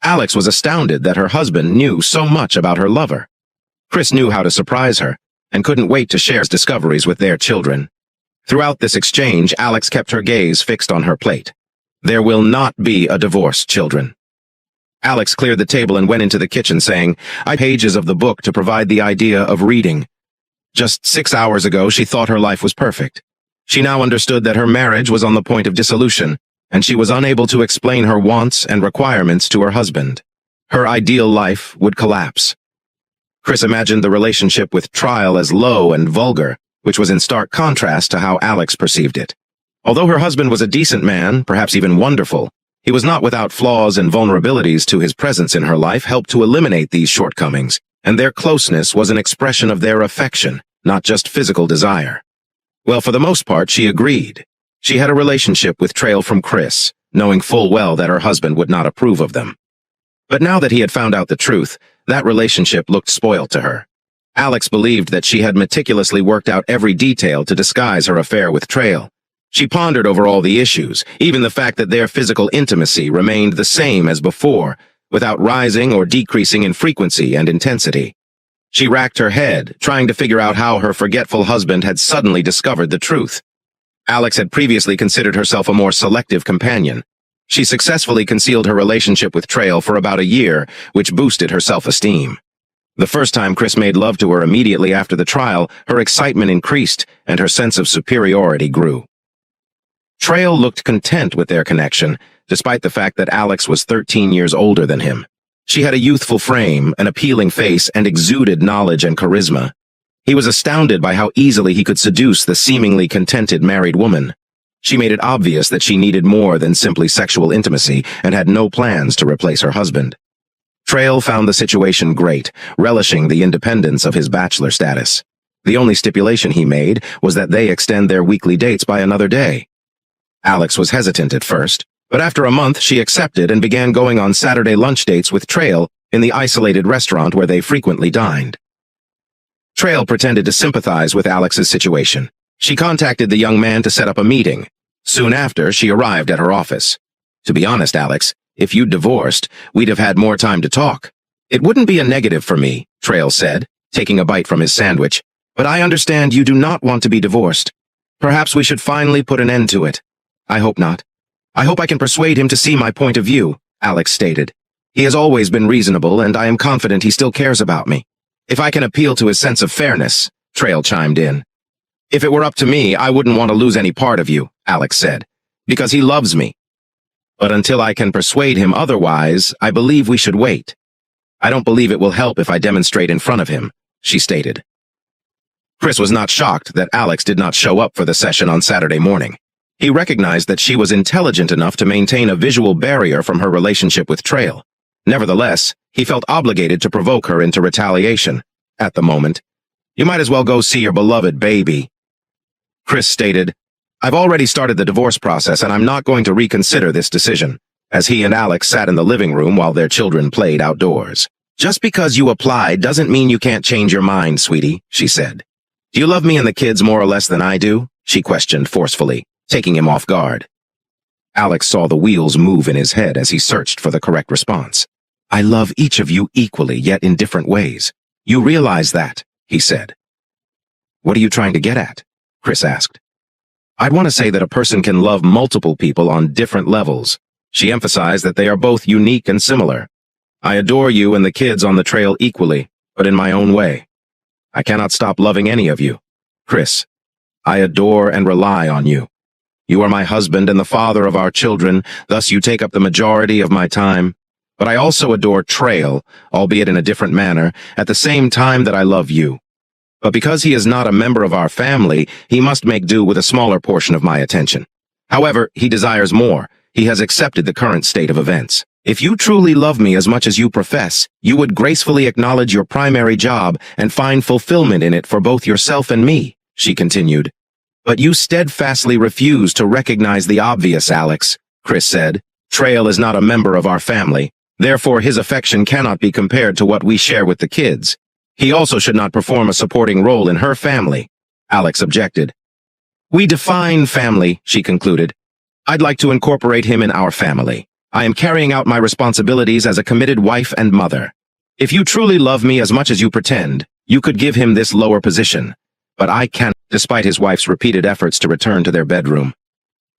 Speaker 1: Alex was astounded that her husband knew so much about her lover. Chris knew how to surprise her, and couldn't wait to share his discoveries with their children. Throughout this exchange, Alex kept her gaze fixed on her plate. "There will not be a divorce, children." Alex cleared the table and went into the kitchen saying, "I read pages of the book to provide the idea of reading." Just 6 hours ago, she thought her life was perfect. She now understood that her marriage was on the point of dissolution, and she was unable to explain her wants and requirements to her husband. Her ideal life would collapse. Chris imagined the relationship with Trial as low and vulgar, which was in stark contrast to how Alex perceived it. Although her husband was a decent man, perhaps even wonderful, he was not without flaws and vulnerabilities to his presence in her life helped to eliminate these shortcomings, and their closeness was an expression of their affection, not just physical desire. Well, for the most part, she agreed. She had a relationship with Betrayal from Chris, knowing full well that her husband would not approve of them. But now that he had found out the truth, that relationship looked spoiled to her. Alex believed that she had meticulously worked out every detail to disguise her affair with Betrayal. She pondered over all the issues, even the fact that their physical intimacy remained the same as before, without rising or decreasing in frequency and intensity. She racked her head, trying to figure out how her forgetful husband had suddenly discovered the truth. Alex had previously considered herself a more selective companion. She successfully concealed her relationship with Betrayal for about a year, which boosted her self-esteem. The first time Chris made love to her immediately after the trial, her excitement increased and her sense of superiority grew. Betrayal looked content with their connection, despite the fact that Alex was 13 years older than him. She had a youthful frame, an appealing face, and exuded knowledge and charisma. He was astounded by how easily he could seduce the seemingly contented married woman. She made it obvious that she needed more than simply sexual intimacy and had no plans to replace her husband. Betrayal found the situation great, relishing the independence of his bachelor status. The only stipulation he made was that they extend their weekly dates by another day. Alex was hesitant at first, but after a month she accepted and began going on Saturday lunch dates with Betrayal in the isolated restaurant where they frequently dined. Betrayal pretended to sympathize with Alex's situation. She contacted the young man to set up a meeting. Soon after, she arrived at her office. "To be honest, Alex, if you'd divorced, we'd have had more time to talk. It wouldn't be a negative for me," Betrayal said, taking a bite from his sandwich. "But I understand you do not want to be divorced. Perhaps we should finally put an end to it." "I hope not. I hope I can persuade him to see my point of view," Alex stated. "He has always been reasonable, and I am confident he still cares about me. If I can appeal to his sense of fairness," Betrayal chimed in. "If it were up to me, I wouldn't want to lose any part of you," Alex said, "because he loves me. But until I can persuade him otherwise, I believe we should wait. I don't believe it will help if I demonstrate in front of him," she stated. Chris was not shocked that Alex did not show up for the session on Saturday morning. He recognized that she was intelligent enough to maintain a visual barrier from her relationship with Betrayal. Nevertheless, he felt obligated to provoke her into retaliation. At the moment, "You might as well go see your beloved baby." Chris stated, "I've already started the divorce process and I'm not going to reconsider this decision," as he and Alex sat in the living room while their children played outdoors. "Just because you applied doesn't mean you can't change your mind, sweetie," she said. "Do you love me and the kids more or less than I do?" she questioned forcefully, taking him off guard. Alex saw the wheels move in his head as he searched for the correct response. "I love each of you equally, yet in different ways. You realize that," he said. "What are you trying to get at?" Chris asked. "I'd want to say that a person can love multiple people on different levels." She emphasized that they are both unique and similar. "I adore you and the kids on the trail equally, but in my own way. I cannot stop loving any of you. Chris, I adore and rely on you. You are my husband and the father of our children, thus you take up the majority of my time. But I also adore Betrayal, albeit in a different manner, at the same time that I love you. But because he is not a member of our family, he must make do with a smaller portion of my attention. However, he desires more. He has accepted the current state of events. If you truly love me as much as you profess, you would gracefully acknowledge your primary job and find fulfillment in it for both yourself and me," she continued. But you steadfastly refuse to recognize the obvious, Alex, Chris said. Trail is not a member of our family. Therefore, his affection cannot be compared to what we share with the kids. He also should not perform a supporting role in her family, Alex objected. We define family, she concluded. I'd like to incorporate him in our family. I am carrying out my responsibilities as a committed wife and mother. If you truly love me as much as you pretend, you could give him this lower position. But I can't, despite his wife's repeated efforts to return to their bedroom.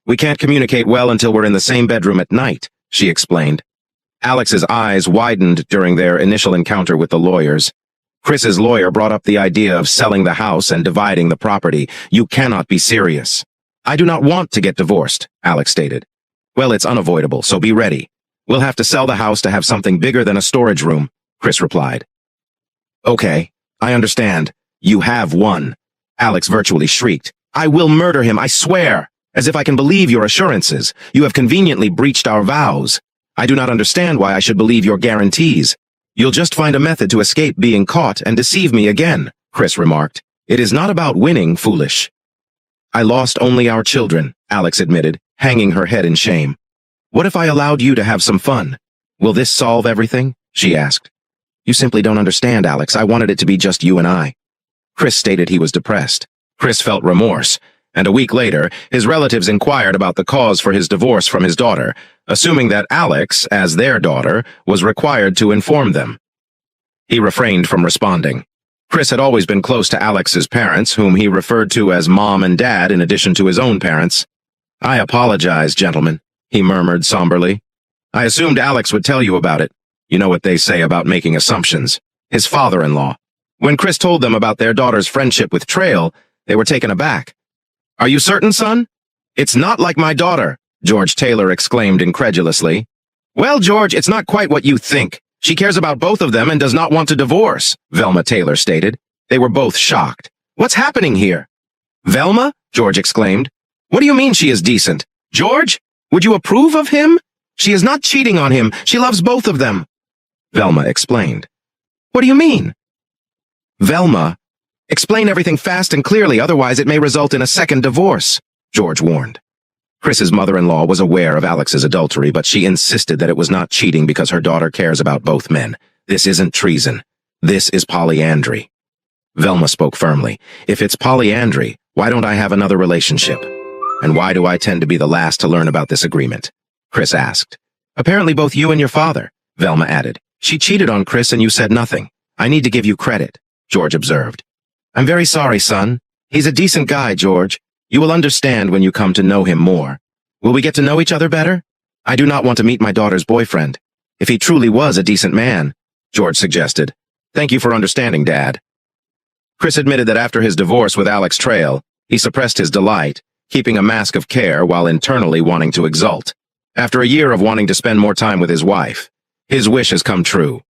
Speaker 1: We can't communicate well until we're in the same bedroom at night, she explained. Alex's eyes widened during their initial encounter with the lawyers. Chris's lawyer brought up the idea of selling the house and dividing the property. You cannot be serious. I do not want to get divorced, Alex stated. Well, it's unavoidable, so be ready. We'll have to sell the house to have something bigger than a storage room, Chris replied. Okay, I understand. You have won. Alex virtually shrieked. I will murder him, I swear. As if I can believe your assurances. You have conveniently breached our vows. I do not understand why I should believe your guarantees. You'll just find a method to escape being caught and deceive me again, Chris remarked. It is not about winning, foolish. I lost only our children, Alex admitted, hanging her head in shame. What if I allowed you to have some fun? Will this solve everything? She asked. You simply don't understand, Alex. I wanted it to be just you and I. Chris stated he was depressed. Chris felt remorse, and a week later, his relatives inquired about the cause for his divorce from his daughter, assuming that Alex, as their daughter, was required to inform them. He refrained from responding. Chris had always been close to Alex's parents, whom he referred to as Mom and Dad in addition to his own parents. I apologize, gentlemen, he murmured somberly. I assumed Alex would tell you about it. You know what they say about making assumptions. His father-in-law. When Chris told them about their daughter's friendship with Trail, they were taken aback. Are you certain, son? It's not like my daughter, George Taylor exclaimed incredulously. Well, George, it's not quite what you think. She cares about both of them and does not want to divorce, Velma Taylor stated. They were both shocked. What's happening here? Velma? George exclaimed. What do you mean she is decent? George? Would you approve of him? She is not cheating on him. She loves both of them. Velma explained. What do you mean? Velma, explain everything fast and clearly, otherwise it may result in a second divorce, George warned. Chris's mother-in-law was aware of Alex's adultery, but she insisted that it was not cheating because her daughter cares about both men. This isn't treason. This is polyandry. Velma spoke firmly. If it's polyandry, why don't I have another relationship? And why do I tend to be the last to learn about this agreement? Chris asked. Apparently both you and your father, Velma added. She cheated on Chris and you said nothing. I need to give you credit, George observed. I'm very sorry, son. He's a decent guy, George. You will understand when you come to know him more. Will we get to know each other better? I do not want to meet my daughter's boyfriend. If he truly was a decent man, George suggested. Thank you for understanding, Dad. Chris admitted that after his divorce with Alex Trail, he suppressed his delight, keeping a mask of care while internally wanting to exult. After a year of wanting to spend more time with his wife, his wish has come true.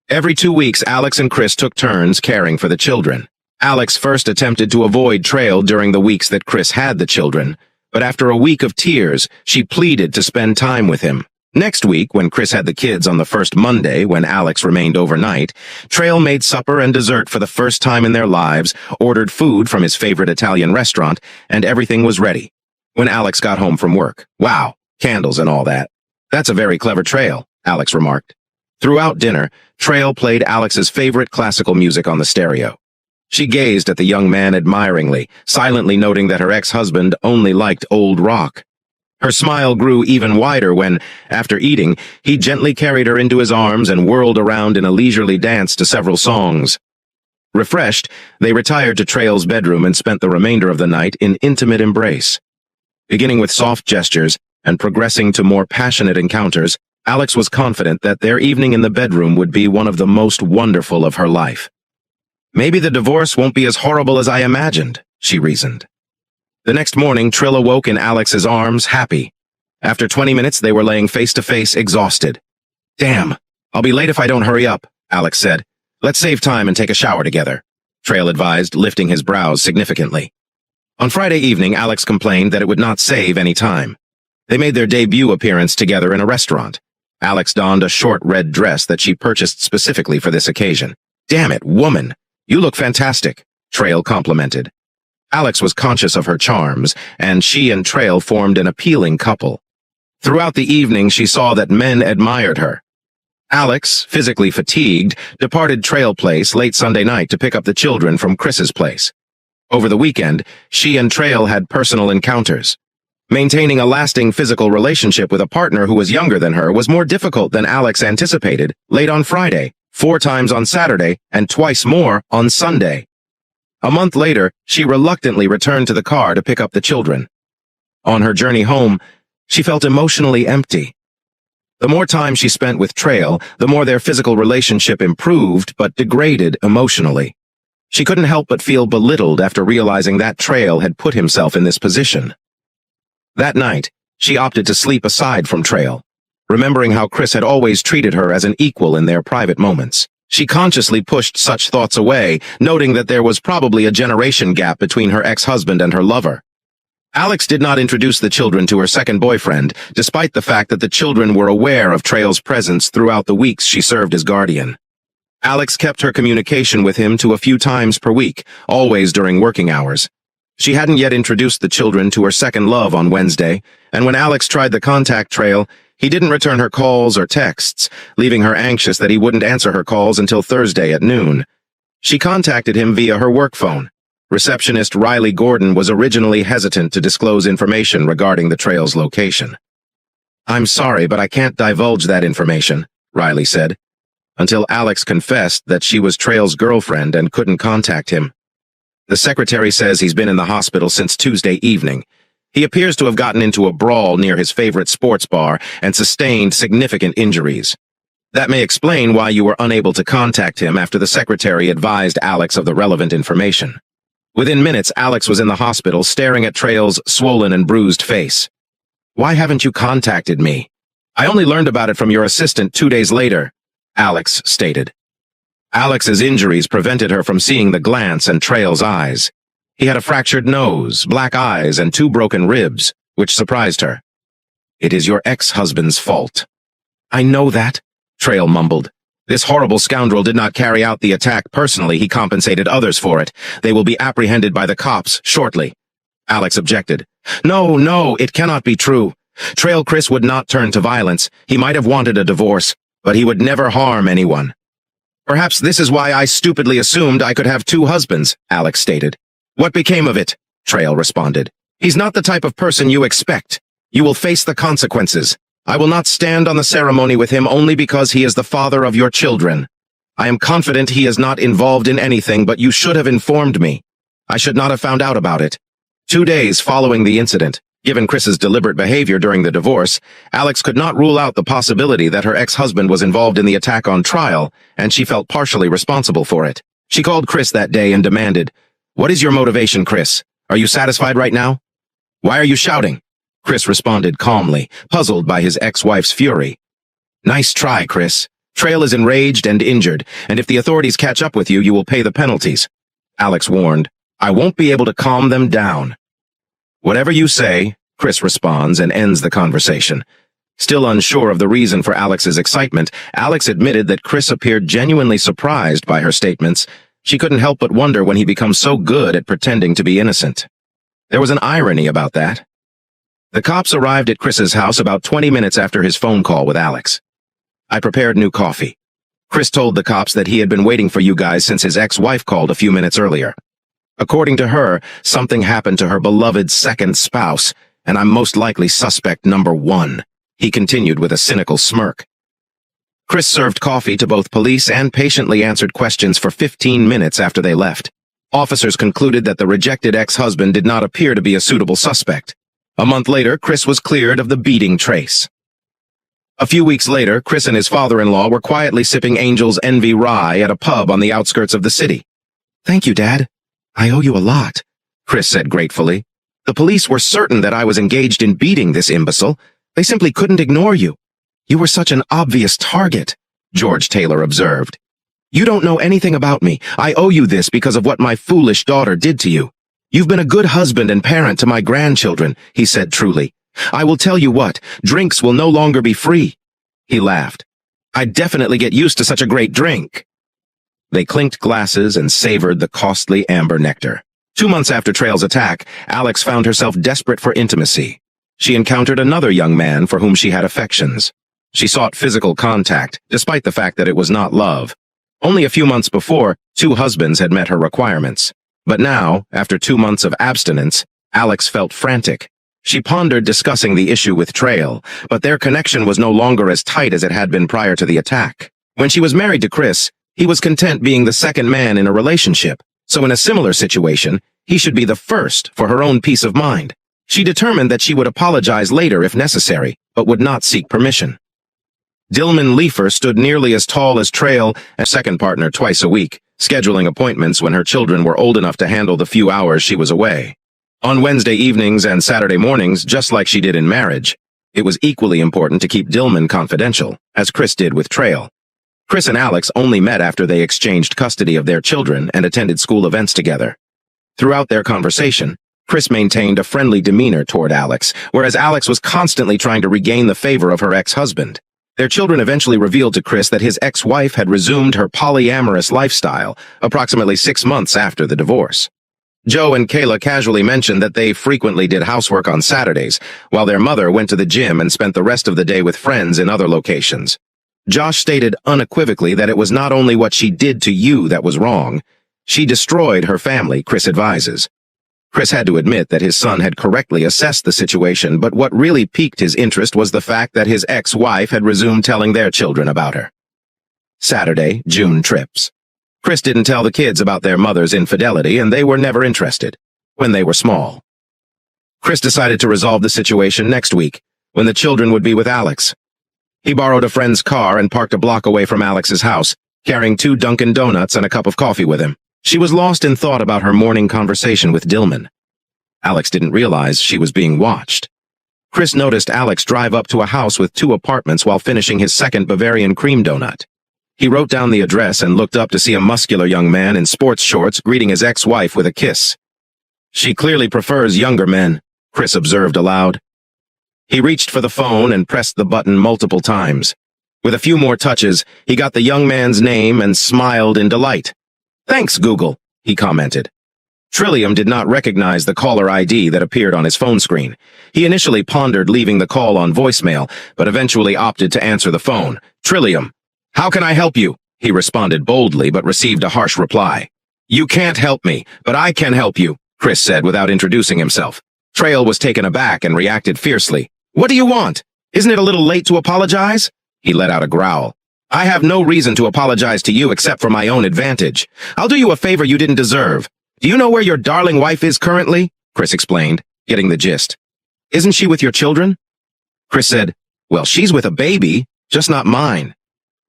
Speaker 1: Every 2 weeks, Alex and Chris took turns caring for the children. Alex first attempted to avoid Trail during the weeks that Chris had the children, but after a week of tears, she pleaded to spend time with him. Next week, when Chris had the kids on the first Monday, when Alex remained overnight, Trail made supper and dessert for the first time in their lives, ordered food from his favorite Italian restaurant, and everything was ready. When Alex got home from work, wow, candles and all that. That's a very clever Trail, Alex remarked. Throughout dinner, Trail played Alex's favorite classical music on the stereo. She gazed at the young man admiringly, silently noting that her ex-husband only liked old rock. Her smile grew even wider when, after eating, he gently carried her into his arms and whirled around in a leisurely dance to several songs. Refreshed, they retired to Trail's bedroom and spent the remainder of the night in intimate embrace. Beginning with soft gestures and progressing to more passionate encounters, Alex was confident that their evening in the bedroom would be one of the most wonderful of her life. Maybe the divorce won't be as horrible as I imagined, she reasoned. The next morning, Trill awoke in Alex's arms, happy. After 20 minutes, they were laying face-to-face, exhausted. Damn, I'll be late if I don't hurry up, Alex said. Let's save time and take a shower together, Trail advised, lifting his brows significantly. On Friday evening, Alex complained that it would not save any time. They made their debut appearance together in a restaurant. Alex donned a short red dress that she purchased specifically for this occasion. Damn it, woman! You look fantastic, Trail complimented. Alex was conscious of her charms, and she and Trail formed an appealing couple. Throughout the evening, she saw that men admired her. Alex, physically fatigued, departed Trail Place late Sunday night to pick up the children from Chris's place. Over the weekend, she and Trail had personal encounters. Maintaining a lasting physical relationship with a partner who was younger than her was more difficult than Alex anticipated. Late on Friday, 4 times on Saturday, and twice more on Sunday. A month later, she reluctantly returned to the car to pick up the children. On her journey home, she felt emotionally empty. The more time she spent with Trail, the more their physical relationship improved but degraded emotionally. She couldn't help but feel belittled after realizing that Trail had put himself in this position. That night, she opted to sleep aside from Trail, remembering how Chris had always treated her as an equal in their private moments. She consciously pushed such thoughts away, noting that there was probably a generation gap between her ex-husband and her lover. Alex did not introduce the children to her second boyfriend, despite the fact that the children were aware of Trail's presence throughout the weeks she served as guardian. Alex kept her communication with him to a few times per week, always during working hours. She hadn't yet introduced the children to her second love on Wednesday, and when Alex tried the contact Trail, he didn't return her calls or texts, leaving her anxious that he wouldn't answer her calls until Thursday at noon. She contacted him via her work phone. Receptionist Riley Gordon was originally hesitant to disclose information regarding the Trail's location. "I'm sorry, but I can't divulge that information," Riley said, until Alex confessed that she was Trail's girlfriend and couldn't contact him. The secretary says he's been in the hospital since Tuesday evening. He appears to have gotten into a brawl near his favorite sports bar and sustained significant injuries. That may explain why you were unable to contact him after the secretary advised Alex of the relevant information. Within minutes, Alex was in the hospital staring at Trail's swollen and bruised face. "Why haven't you contacted me? I only learned about it from your assistant 2 days later," Alex stated. Alex's injuries prevented her from seeing the glance in Trail's eyes. He had a fractured nose, black eyes, and 2 broken ribs, which surprised her. "It is your ex-husband's fault." "I know that," Trail mumbled. "This horrible scoundrel did not carry out the attack personally. He compensated others for it. They will be apprehended by the cops shortly." Alex objected. No, it cannot be true. Trail Chris would not turn to violence. He might have wanted a divorce, but he would never harm anyone." "Perhaps this is why I stupidly assumed I could have 2 husbands," Alex stated. "What became of it?" Trail responded. "He's not the type of person you expect. You will face the consequences. I will not stand on the ceremony with him only because he is the father of your children. I am confident he is not involved in anything, but you should have informed me. I should not have found out about it." 2 days following the incident, given Chris's deliberate behavior during the divorce, Alex could not rule out the possibility that her ex-husband was involved in the attack on Trial, and she felt partially responsible for it. She called Chris that day and demanded, "What is your motivation, Chris? Are you satisfied right now?" "Why are you shouting?" Chris responded calmly, puzzled by his ex-wife's fury. "Nice try, Chris. Trail is enraged and injured, and if the authorities catch up with you, you will pay the penalties." Alex warned, "I won't be able to calm them down." "Whatever you say," Chris responds and ends the conversation. Still unsure of the reason for Alex's excitement, Alex admitted that Chris appeared genuinely surprised by her statements. She couldn't help but wonder when he becomes so good at pretending to be innocent. There was an irony about that. The cops arrived at Chris's house about 20 minutes after his phone call with Alex. "I prepared new coffee." Chris told the cops that he had been waiting for you guys since his ex-wife called a few minutes earlier. According to her, something happened to her beloved second spouse, and I'm most likely suspect number 1, he continued with a cynical smirk. Chris served coffee to both police and patiently answered questions for 15 minutes after they left. Officers concluded that the rejected ex-husband did not appear to be a suitable suspect. A month later, Chris was cleared of the beating trace. A few weeks later, Chris and his father-in-law were quietly sipping Angel's Envy Rye at a pub on the outskirts of the city. "Thank you, Dad. I owe you a lot," Chris said gratefully. "The police were certain that I was engaged in beating this imbecile. They simply couldn't ignore you. You were such an obvious target," George Taylor observed. "You don't know anything about me. I owe you this because of what my foolish daughter did to you. You've been a good husband and parent to my grandchildren," he said truly. "I will tell you what, drinks will no longer be free." He laughed. "I'd definitely get used to such a great drink." They clinked glasses and savored the costly amber nectar. 2 months after Trail's attack, Alex found herself desperate for intimacy. She encountered another young man for whom she had affections. She sought physical contact, despite the fact that it was not love. Only a few months before, 2 husbands had met her requirements. But now, after 2 months of abstinence, Alex felt frantic. She pondered discussing the issue with Trail, but their connection was no longer as tight as it had been prior to the attack. When she was married to Chris, he was content being the second man in a relationship, so in a similar situation, he should be the first for her own peace of mind. She determined that she would apologize later if necessary, but would not seek permission. Dillman Leifer stood nearly as tall as Trail, a second partner twice a week, scheduling appointments when her children were old enough to handle the few hours she was away. On Wednesday evenings and Saturday mornings, just like she did in marriage, it was equally important to keep Dillman confidential, as Chris did with Trail. Chris and Alex only met after they exchanged custody of their children and attended school events together. Throughout their conversation, Chris maintained a friendly demeanor toward Alex, whereas Alex was constantly trying to regain the favor of her ex-husband. Their children eventually revealed to Chris that his ex-wife had resumed her polyamorous lifestyle approximately 6 months after the divorce. Joe and Kayla casually mentioned that they frequently did housework on Saturdays, while their mother went to the gym and spent the rest of the day with friends in other locations. Josh stated unequivocally that it was not only what she did to you that was wrong, she destroyed her family, Chris advises. Chris had to admit that his son had correctly assessed the situation, but what really piqued his interest was the fact that his ex-wife had resumed telling their children about her. Saturday, June trips. Chris didn't tell the kids about their mother's infidelity, and they were never interested, when they were small. Chris decided to resolve the situation next week, when the children would be with Alex. He borrowed a friend's car and parked a block away from Alex's house, carrying 2 Dunkin' Donuts and a cup of coffee with him. She was lost in thought about her morning conversation with Dillman. Alex didn't realize she was being watched. Chris noticed Alex drive up to a house with 2 apartments while finishing his second Bavarian cream donut. He wrote down the address and looked up to see a muscular young man in sports shorts greeting his ex-wife with a kiss. She clearly prefers younger men, Chris observed aloud. He reached for the phone and pressed the button multiple times. With a few more touches, he got the young man's name and smiled in delight. "Thanks, Google," he commented. Trillium did not recognize the caller ID that appeared on his phone screen. He initially pondered leaving the call on voicemail, but eventually opted to answer the phone. "Trillium, how can I help you?" He responded boldly, but received a harsh reply. "You can't help me, but I can help you," Chris said without introducing himself. Trail was taken aback and reacted fiercely. "What do you want? Isn't it a little late to apologize?" He let out a growl. "I have no reason to apologize to you except for my own advantage. I'll do you a favor you didn't deserve. Do you know where your darling wife is currently?" Chris explained, getting the gist. "Isn't she with your children?" Chris said, "Well, she's with a baby, just not mine.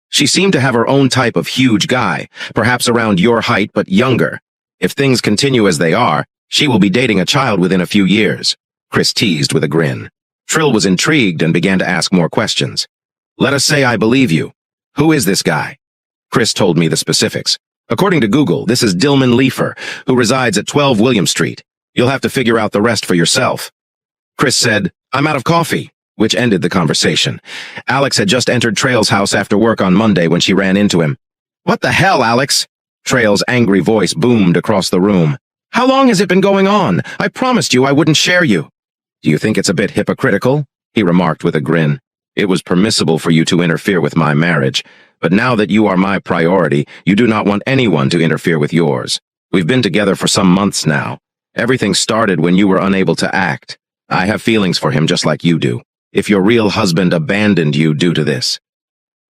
Speaker 1: She seemed to have her own type of huge guy, perhaps around your height but younger. If things continue as they are, she will be dating a child within a few years," Chris teased with a grin. Trill was intrigued and began to ask more questions. "Let us say I believe you. Who is this guy?" Chris told me the specifics. "According to Google, this is Dillman Leifer, who resides at 12 William Street. You'll have to figure out the rest for yourself." Chris said, "I'm out of coffee," which ended the conversation. Alex had just entered Trail's house after work on Monday when she ran into him. "What the hell, Alex?" Trail's angry voice boomed across the room. "How long has it been going on? I promised you I wouldn't share you." "Do you think it's a bit hypocritical?" he remarked with a grin. "It was permissible for you to interfere with my marriage, but now that you are my priority, you do not want anyone to interfere with yours. We've been together for some months now. Everything started when you were unable to act. I have feelings for him just like you do. If your real husband abandoned you due to this."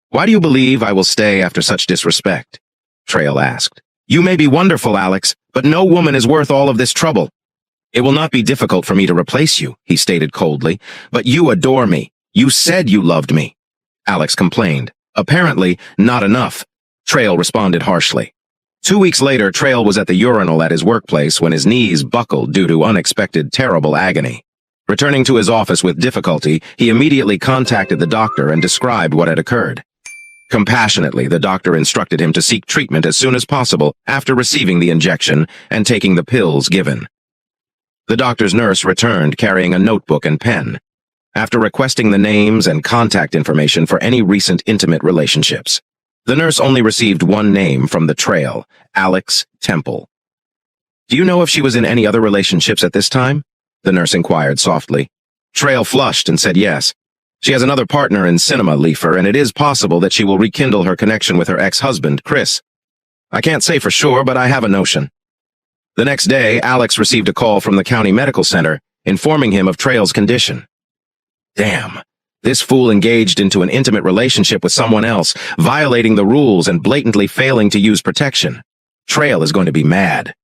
Speaker 1: "Why do you believe I will stay after such disrespect?" Trail asked. "You may be wonderful, Alex, but no woman is worth all of this trouble." "It will not be difficult for me to replace you," he stated coldly, "but you adore me. You said you loved me." Alex complained. "Apparently, not enough," Trail responded harshly. 2 weeks later, Trail was at the urinal at his workplace when his knees buckled due to unexpected terrible agony. Returning to his office with difficulty, he immediately contacted the doctor and described what had occurred. Compassionately, the doctor instructed him to seek treatment as soon as possible after receiving the injection and taking the pills given. The doctor's nurse returned carrying a notebook and pen. After requesting the names and contact information for any recent intimate relationships, the nurse only received one name from the Trail, Alex Temple. Do you know if she was in any other relationships at this time? The nurse inquired softly. Trail flushed and said yes. She has another partner in cinema, Leifer, and it is possible that she will rekindle her connection with her ex-husband, Chris. I can't say for sure, but I have a notion. The next day, Alex received a call from the county medical center, informing him of Trail's condition. Damn. This fool engaged into an intimate relationship with someone else, violating the rules and blatantly failing to use protection. Trail is going to be mad.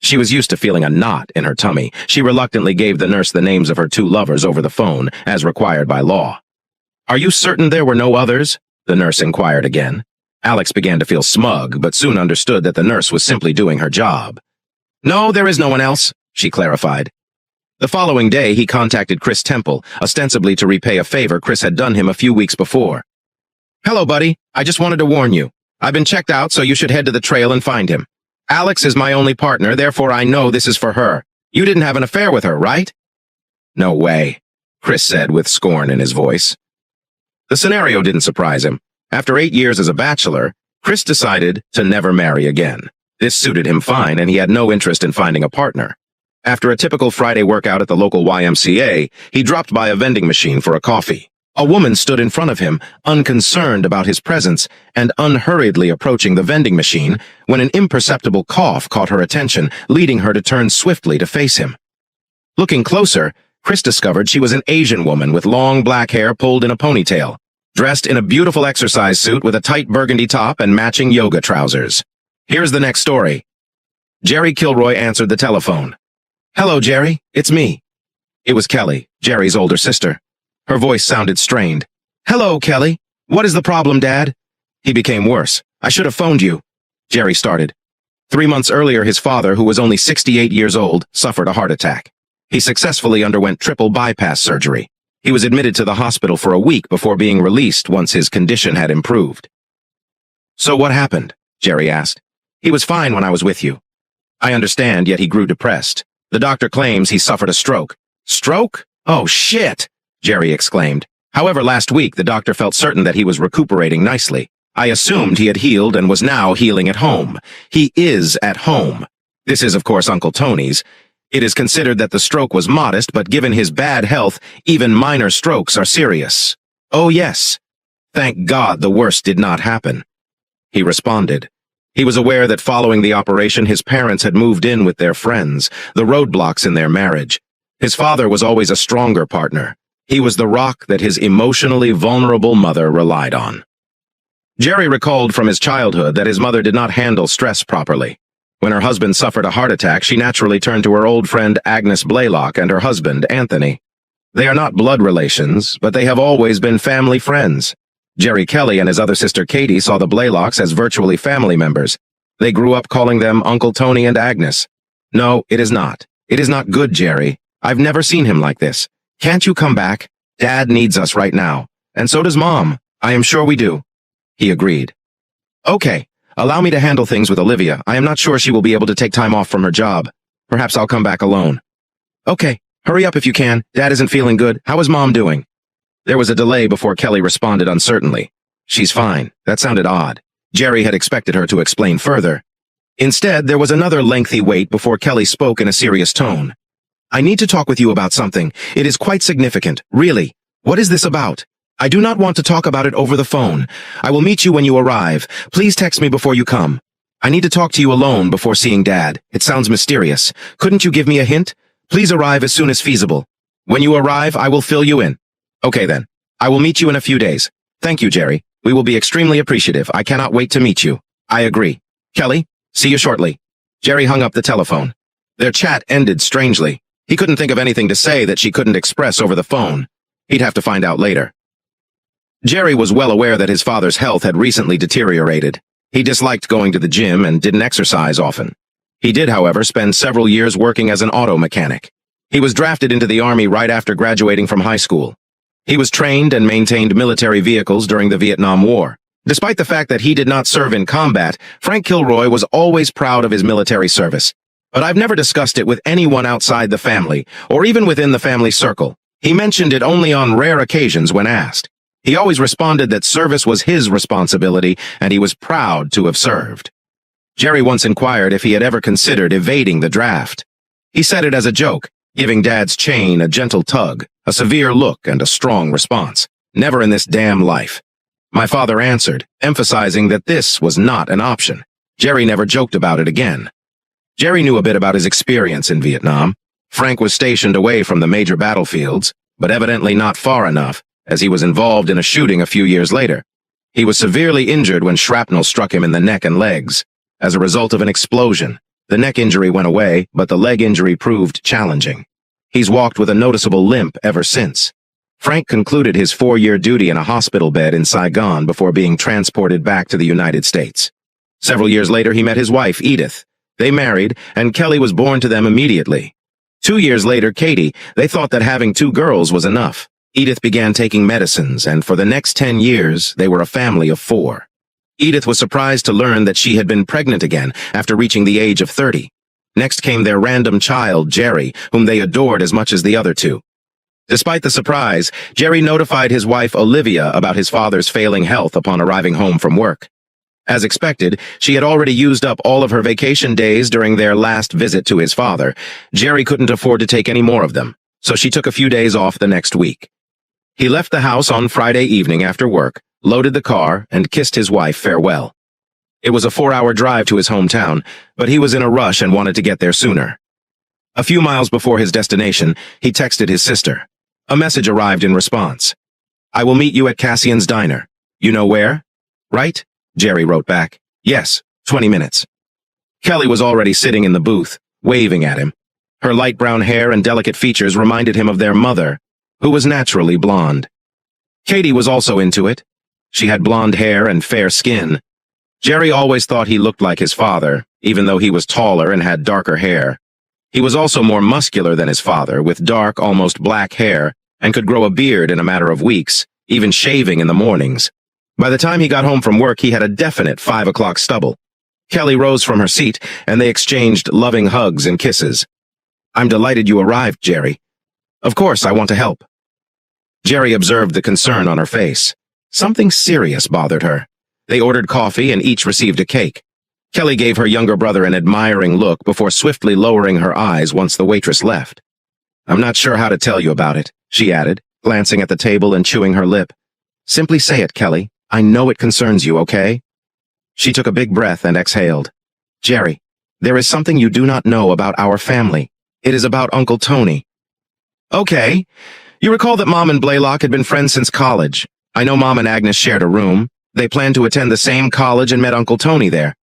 Speaker 1: She was used to feeling a knot in her tummy. She reluctantly gave the nurse the names of her two lovers over the phone, as required by law. Are you certain there were no others? The nurse inquired again. Alex began to feel smug, but soon understood that the nurse was simply doing her job. No, there is no one else, she clarified. The following day, he contacted Chris Temple, ostensibly to repay a favor Chris had done him a few weeks before. Hello, buddy. I just wanted to warn you. I've been checked out, so you should head to the trail and find him. Alex is my only partner, therefore I know this is for her. You didn't have an affair with her, right? No way, Chris said with scorn in his voice. The scenario didn't surprise him. After 8 years as a bachelor, Chris decided to never marry again. This suited him fine, and he had no interest in finding a partner. After a typical Friday workout at the local YMCA, he dropped by a vending machine for a coffee. A woman stood in front of him, unconcerned about his presence, and unhurriedly approaching the vending machine when an imperceptible cough caught her attention, leading her to turn swiftly to face him. Looking closer, Chris discovered she was an Asian woman with long black hair pulled in a ponytail, dressed in a beautiful exercise suit with a tight burgundy top and matching yoga trousers. Here's the next story. Jerry Kilroy answered the telephone. Hello, Jerry. It's me. It was Kelly, Jerry's older sister. Her voice sounded strained. Hello, Kelly. What is the problem, Dad? He became worse. I should have phoned you. Jerry started. 3 months earlier, his father, who was only 68 years old, suffered a heart attack. He successfully underwent triple bypass surgery. He was admitted to the hospital for a week before being released once his condition had improved. So what happened? Jerry asked. He was fine when I was with you. I understand, yet he grew depressed. The doctor claims he suffered a stroke. Stroke? Oh, shit! Jerry exclaimed. However, last week the doctor felt certain that he was recuperating nicely. I assumed he had healed and was now healing at home. He is at home. This is, of course, Uncle Tony's. It is considered that the stroke was modest, but given his bad health, even minor strokes are serious. Oh, yes. Thank God the worst did not happen. He responded. He was aware that following the operation, his parents had moved in with their friends, the roadblocks in their marriage. His father was always a stronger partner. He was the rock that his emotionally vulnerable mother relied on. Jerry recalled from his childhood that his mother did not handle stress properly. When her husband suffered a heart attack, she naturally turned to her old friend Agnes Blaylock and her husband, Anthony. They are not blood relations, but they have always been family friends. Jerry Kelly and his other sister Katie saw the Blaylocks as virtually family members. They grew up calling them Uncle Tony and Agnes. No, it is not. It is not good, Jerry. I've never seen him like this. Can't you come back? Dad needs us right now. And so does Mom. I am sure we do. He agreed. Okay, allow me to handle things with Olivia. I am not sure she will be able to take time off from her job. Perhaps I'll come back alone. Okay, hurry up if you can. Dad isn't feeling good. How is Mom doing? There was a delay before Kelly responded uncertainly. She's fine. That sounded odd. Jerry had expected her to explain further. Instead, there was another lengthy wait before Kelly spoke in a serious tone. I need to talk with you about something. It is quite significant, really. What is this about? I do not want to talk about it over the phone. I will meet you when you arrive. Please text me before you come. I need to talk to you alone before seeing Dad. It sounds mysterious. Couldn't you give me a hint? Please arrive as soon as feasible. When you arrive, I will fill you in. Okay then. I will meet you in a few days. Thank you, Jerry. We will be extremely appreciative. I cannot wait to meet you. I agree. Kelly, see you shortly. Jerry hung up the telephone. Their chat ended strangely. He couldn't think of anything to say that she couldn't express over the phone. He'd have to find out later. Jerry was well aware that his father's health had recently deteriorated. He disliked going to the gym and didn't exercise often. He did, however, spend several years working as an auto mechanic. He was drafted into the Army right after graduating from high school. He was trained and maintained military vehicles during the Vietnam War. Despite the fact that he did not serve in combat, Frank Kilroy was always proud of his military service. But I've never discussed it with anyone outside the family, or even within the family circle. He mentioned it only on rare occasions when asked. He always responded that service was his responsibility, and he was proud to have served. Jerry once inquired if he had ever considered evading the draft. He said it as a joke, giving Dad's chain a gentle tug, a severe look, and a strong response. "Never in this damn life." My father answered, emphasizing that this was not an option. Jerry never joked about it again. Jerry knew a bit about his experience in Vietnam. Frank was stationed away from the major battlefields, but evidently not far enough, as he was involved in a shooting a few years later. He was severely injured when shrapnel struck him in the neck and legs. As a result of an explosion, the neck injury went away, but the leg injury proved challenging. He's walked with a noticeable limp ever since. Frank concluded his 4-year duty in a hospital bed in Saigon before being transported back to the United States. Several years later, he met his wife, Edith. They married, and Kelly was born to them immediately. 2 years later, Katie, they thought that having 2 girls was enough. Edith began taking medicines, and for the next 10 years, they were a family of 4. Edith was surprised to learn that she had been pregnant again after reaching the age of 30. Next came their random child, Jerry, whom they adored as much as the other 2. Despite the surprise, Jerry notified his wife, Olivia, about his father's failing health upon arriving home from work. As expected, she had already used up all of her vacation days during their last visit to his father. Jerry couldn't afford to take any more of them, so she took a few days off the next week. He left the house on Friday evening after work, loaded the car, and kissed his wife farewell. It was a 4-hour drive to his hometown, but he was in a rush and wanted to get there sooner. A few miles before his destination, he texted his sister. A message arrived in response. "I will meet you at Cassian's diner. You know where? Right?" Jerry wrote back. "Yes, 20 minutes. Kelly was already sitting in the booth, waving at him. Her light brown hair and delicate features reminded him of their mother, who was naturally blonde. Katie was also into it. She had blonde hair and fair skin. Jerry always thought he looked like his father, even though he was taller and had darker hair. He was also more muscular than his father, with dark, almost black hair, and could grow a beard in a matter of weeks, even shaving in the mornings. By the time he got home from work, he had a definite 5 o'clock stubble. Kelly rose from her seat, and they exchanged loving hugs and kisses. "I'm delighted you arrived, Jerry. Of course, I want to help." Jerry observed the concern on her face. Something serious bothered her. They ordered coffee and each received a cake. Kelly gave her younger brother an admiring look before swiftly lowering her eyes once the waitress left. "I'm not sure how to tell you about it," she added, glancing at the table and chewing her lip. "Simply say it, Kelly. I know it concerns you, okay?" She took a big breath and exhaled. "Jerry, there is something you do not know about our family. It is about Uncle Tony." "Okay. You recall that Mom and Blaylock had been friends since college. I know Mom and Agnes shared a room. They planned to attend the same college and met Uncle Tony there.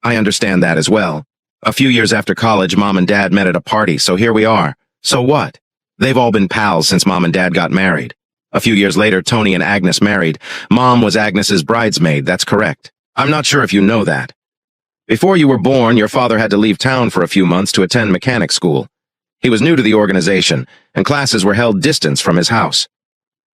Speaker 1: I understand that as well. A few years after college, Mom and Dad met at a party, so here we are. So what? They've all been pals since Mom and Dad got married. A few years later, Tony and Agnes married. Mom was Agnes's bridesmaid, that's correct. I'm not sure if you know that. Before you were born, your father had to leave town for a few months to attend mechanic school. He was new to the organization, and classes were held distance from his house.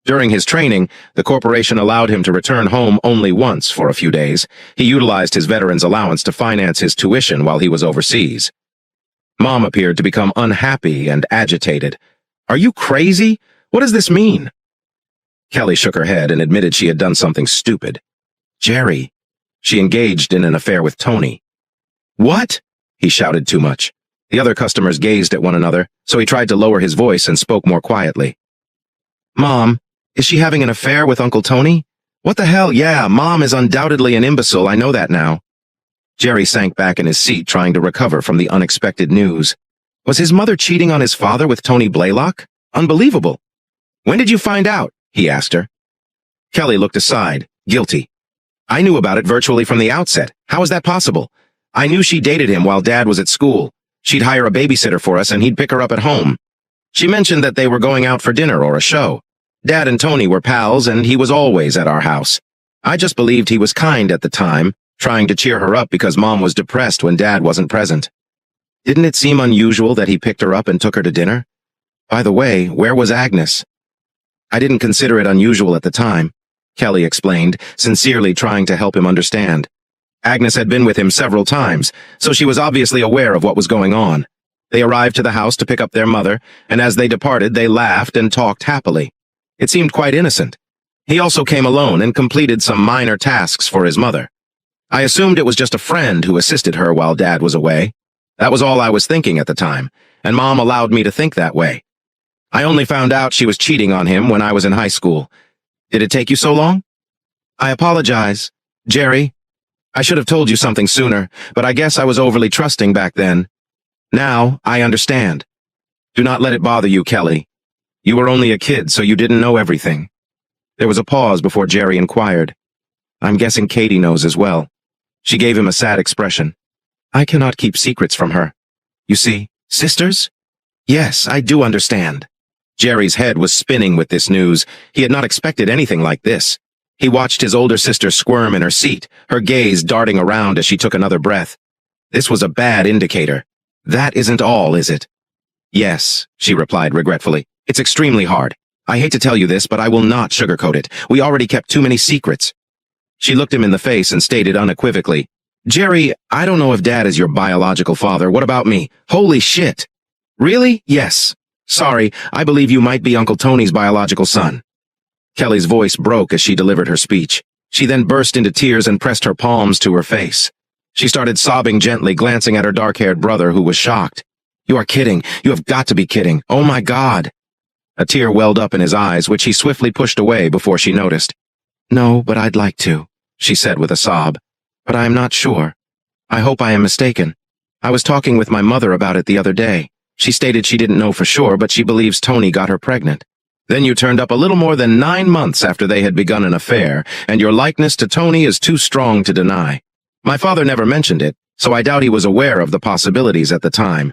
Speaker 1: During his training, the corporation allowed him to return home only once for a few days. He utilized his veteran's allowance to finance his tuition while he was overseas. Mom appeared to become unhappy and agitated. "Are you crazy? What does this mean?" Kelly shook her head and admitted she had done something stupid. "Jerry, she engaged in an affair with Tony." "What?" He shouted too much. The other customers gazed at one another, so he tried to lower his voice and spoke more quietly. "Mom, is she having an affair with Uncle Tony? What the hell? Yeah, Mom is undoubtedly an imbecile, I know that now." Jerry sank back in his seat, trying to recover from the unexpected news. Was his mother cheating on his father with Tony Blaylock? Unbelievable. "When did you find out?" he asked her. Kelly looked aside, guilty. "I knew about it virtually from the outset. How is that possible? I knew she dated him while Dad was at school. She'd hire a babysitter for us and he'd pick her up at home. She mentioned that they were going out for dinner or a show. Dad and Tony were pals and he was always at our house. I just believed he was kind at the time, trying to cheer her up because Mom was depressed when Dad wasn't present. Didn't it seem unusual that he picked her up and took her to dinner? By the way, where was Agnes?" "I didn't consider it unusual at the time," Kelly explained, sincerely trying to help him understand. Agnes had been with him several times, so she was obviously aware of what was going on. They arrived to the house to pick up their mother, and as they departed, they laughed and talked happily. It seemed quite innocent. He also came alone and completed some minor tasks for his mother. I assumed it was just a friend who assisted her while Dad was away. That was all I was thinking at the time, and Mom allowed me to think that way. I only found out she was cheating on him when I was in high school. Did it take you so long? I apologize, Jerry. I should have told you something sooner, but I guess I was overly trusting back then. Now, I understand. Do not let it bother you, Kelly. You were only a kid, so you didn't know everything. There was a pause before Jerry inquired. I'm guessing Katie knows as well. She gave him a sad expression. I cannot keep secrets from her. You see, sisters? Yes, I do understand. Jerry's head was spinning with this news. He had not expected anything like this. He watched his older sister squirm in her seat, her gaze darting around as she took another breath. This was a bad indicator. That isn't all, is it? Yes, she replied regretfully. It's extremely hard. I hate to tell you this, but I will not sugarcoat it. We already kept too many secrets. She looked him in the face and stated unequivocally, Jerry, I don't know if Dad is your biological father. What about me? Holy shit. Really? Yes. Sorry, I believe you might be Uncle Tony's biological son. Kelly's voice broke as she delivered her speech. She then burst into tears and pressed her palms to her face. She started sobbing gently, glancing at her dark-haired brother, who was shocked. You are kidding. You have got to be kidding. Oh my God. A tear welled up in his eyes, which he swiftly pushed away before she noticed. No, but I'd like to, she said with a sob. But I am not sure. I hope I am mistaken. I was talking with my mother about it the other day. She stated she didn't know for sure, but she believes Tony got her pregnant. Then you turned up a little more than 9 months after they had begun an affair, and your likeness to Tony is too strong to deny. My father never mentioned it, so I doubt he was aware of the possibilities at the time.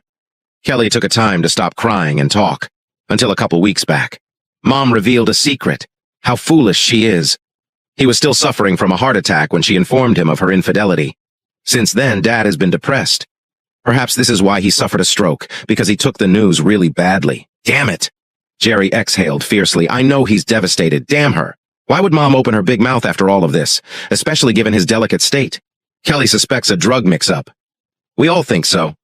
Speaker 1: Kelly took a time to stop crying and talk, until a couple weeks back. Mom revealed a secret. How foolish she is. He was still suffering from a heart attack when she informed him of her infidelity. Since then, Dad has been depressed. Perhaps this is why he suffered a stroke, because he took the news really badly. Damn it! Jerry exhaled fiercely. I know he's devastated. Damn her. Why would Mom open her big mouth after all of this, especially given his delicate state? Kelly suspects a drug mix-up. We all think so.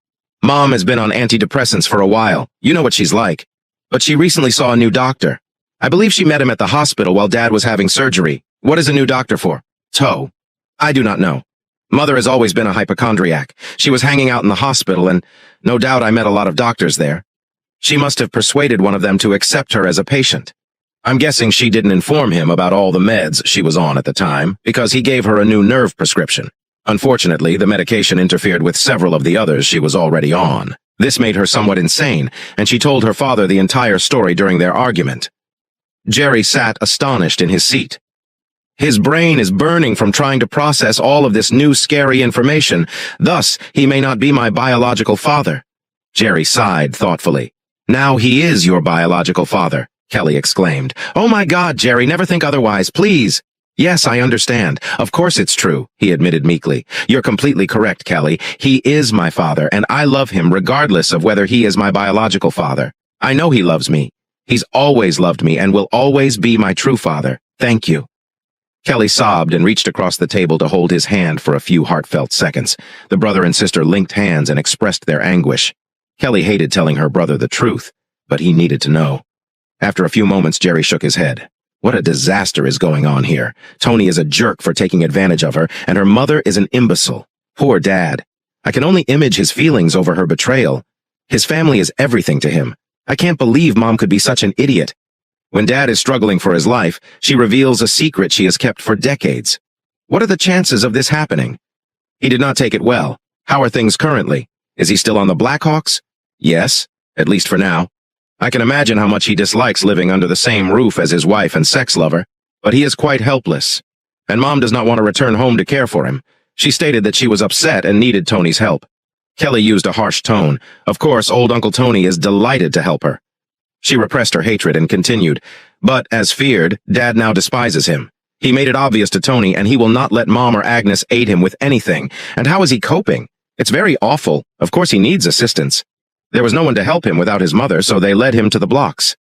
Speaker 1: Mom has been on antidepressants for a while. You know what she's like. But she recently saw a new doctor. I believe she met him at the hospital while Dad was having surgery. What is a new doctor for? Toe. I do not know. Mother has always been a hypochondriac. She was hanging out in the hospital, and no doubt I met a lot of doctors there. She must have persuaded one of them to accept her as a patient. I'm guessing she didn't inform him about all the meds she was on at the time, because he gave her a new nerve prescription. Unfortunately, the medication interfered with several of the others she was already on. This made her somewhat insane, and she told her father the entire story during their argument. Jerry sat astonished in his seat. His brain is burning from trying to process all of this new scary information. Thus, he may not be my biological father. Jerry sighed thoughtfully. Now he is your biological father, Kelly exclaimed. Oh my God, Jerry, never think otherwise, please. Yes, I understand. Of course it's true, he admitted meekly. You're completely correct, Kelly. He is my father, and I love him regardless of whether he is my biological father. I know he loves me. He's always loved me and will always be my true father. Thank you. Kelly sobbed and reached across the table to hold his hand for a few heartfelt seconds. The brother and sister linked hands and expressed their anguish. Kelly hated telling her brother the truth, but he needed to know. After a few moments, Jerry shook his head. What a disaster is going on here. Tony is a jerk for taking advantage of her, and her mother is an imbecile. Poor Dad. I can only image his feelings over her betrayal. His family is everything to him. I can't believe Mom could be such an idiot. When Dad is struggling for his life, she reveals a secret she has kept for decades. What are the chances of this happening? He did not take it well. How are things currently? Is he still on the Blackhawks? Yes, at least for now. I can imagine how much he dislikes living under the same roof as his wife and sex lover, but he is quite helpless. And Mom does not want to return home to care for him. She stated that she was upset and needed Tony's help. Kelly used a harsh tone. Of course, old Uncle Tony is delighted to help her. She repressed her hatred and continued, but, as feared, Dad now despises him. He made it obvious to Tony, and he will not let Mom or Agnes aid him with anything. And how is he coping? It's very awful. Of course he needs assistance. There was no one to help him without his mother, so they led him to the blocks.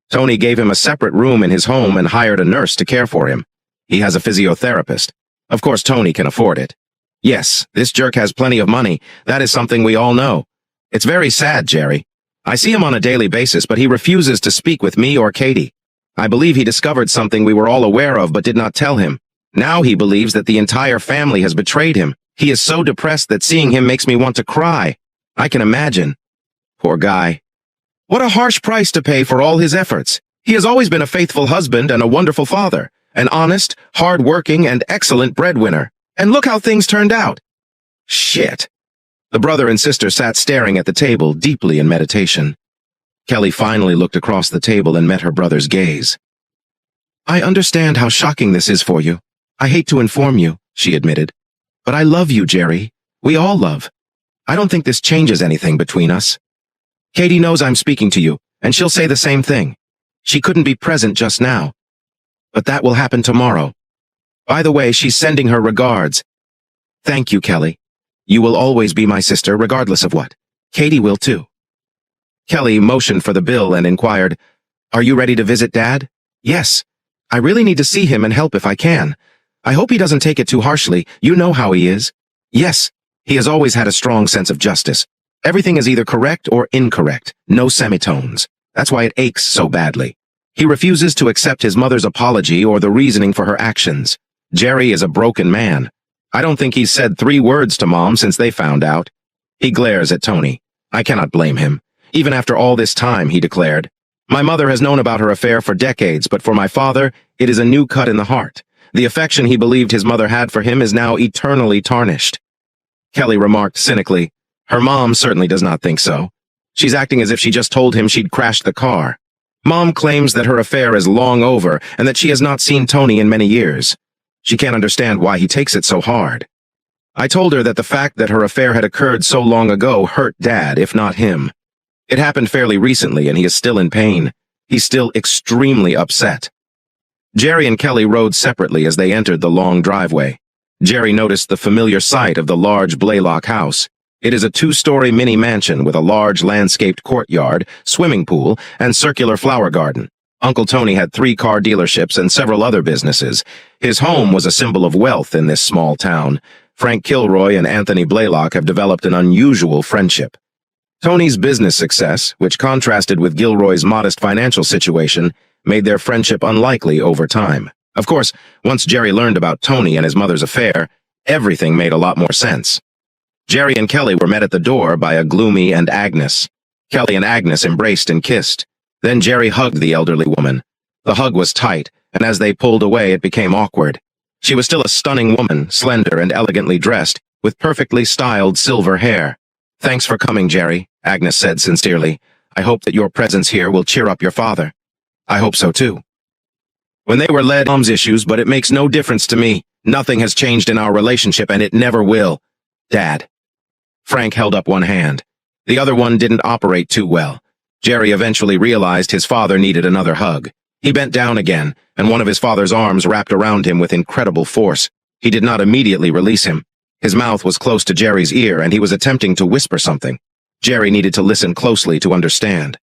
Speaker 1: Tony gave him a separate room in his home and hired a nurse to care for him. He has a physiotherapist. Of course Tony can afford it. Yes, this jerk has plenty of money. That is something we all know. It's very sad, Jerry. I see him on a daily basis, but he refuses to speak with me or Katie. I believe he discovered something we were all aware of but did not tell him. Now he believes that the entire family has betrayed him. He is so depressed that seeing him makes me want to cry. I can imagine. Poor guy. What a harsh price to pay for all his efforts. He has always been a faithful husband and a wonderful father, an honest, hard-working, and excellent breadwinner. And look how things turned out. Shit. The brother and sister sat staring at the table, deeply in meditation. Kelly finally looked across the table and met her brother's gaze. I understand how shocking this is for you. I hate to inform you, she admitted. But I love you, Jerry. We all love. I don't think this changes anything between us. Katie knows I'm speaking to you, and she'll say the same thing. She couldn't be present just now. But that will happen tomorrow. By the way, she's sending her regards. Thank you, Kelly. You will always be my sister, regardless of what. Katie will too. Kelly motioned for the bill and inquired, Are you ready to visit Dad? Yes. I really need to see him and help if I can. I hope he doesn't take it too harshly. You know how he is. Yes. He has always had a strong sense of justice. Everything is either correct or incorrect. No semitones. That's why it aches so badly. He refuses to accept his mother's apology or the reasoning for her actions. Jerry is a broken man. I don't think he's said 3 words to Mom since they found out. He glares at Tony. I cannot blame him. Even after all this time, he declared. My mother has known about her affair for decades, but for my father, it is a new cut in the heart. The affection he believed his mother had for him is now eternally tarnished. Kelly remarked cynically, Her mom certainly does not think so. She's acting as if she just told him she'd crashed the car. Mom claims that her affair is long over and that she has not seen Tony in many years. She can't understand why he takes it so hard. I told her that the fact that her affair had occurred so long ago hurt Dad, if not him. It happened fairly recently and he is still in pain. He's still extremely upset. Jerry and Kelly rode separately as they entered the long driveway. Jerry noticed the familiar sight of the large Blaylock house. It is a 2-story mini mansion with a large landscaped courtyard, swimming pool, and circular flower garden. Uncle Tony had 3 car dealerships and several other businesses. His home was a symbol of wealth in this small town. Frank Kilroy and Anthony Blaylock have developed an unusual friendship. Tony's business success, which contrasted with Gilroy's modest financial situation, made their friendship unlikely over time. Of course, once Jerry learned about Tony and his mother's affair, everything made a lot more sense. Jerry and Kelly were met at the door by a gloomy and Agnes. Kelly and Agnes embraced and kissed. Then Jerry hugged the elderly woman. The hug was tight, and as they pulled away, it became awkward. She was still a stunning woman, slender and elegantly dressed, with perfectly styled silver hair. Thanks for coming, Jerry, Agnes said sincerely. I hope that your presence here will cheer up your father. I hope so too. When they were led Mom's issues, but it makes no difference to me. Nothing has changed in our relationship, and it never will. Dad. Frank held up one hand. The other one didn't operate too well. Jerry eventually realized his father needed another hug. He bent down again, and one of his father's arms wrapped around him with incredible force. He did not immediately release him. His mouth was close to Jerry's ear, and he was attempting to whisper something. Jerry needed to listen closely to understand.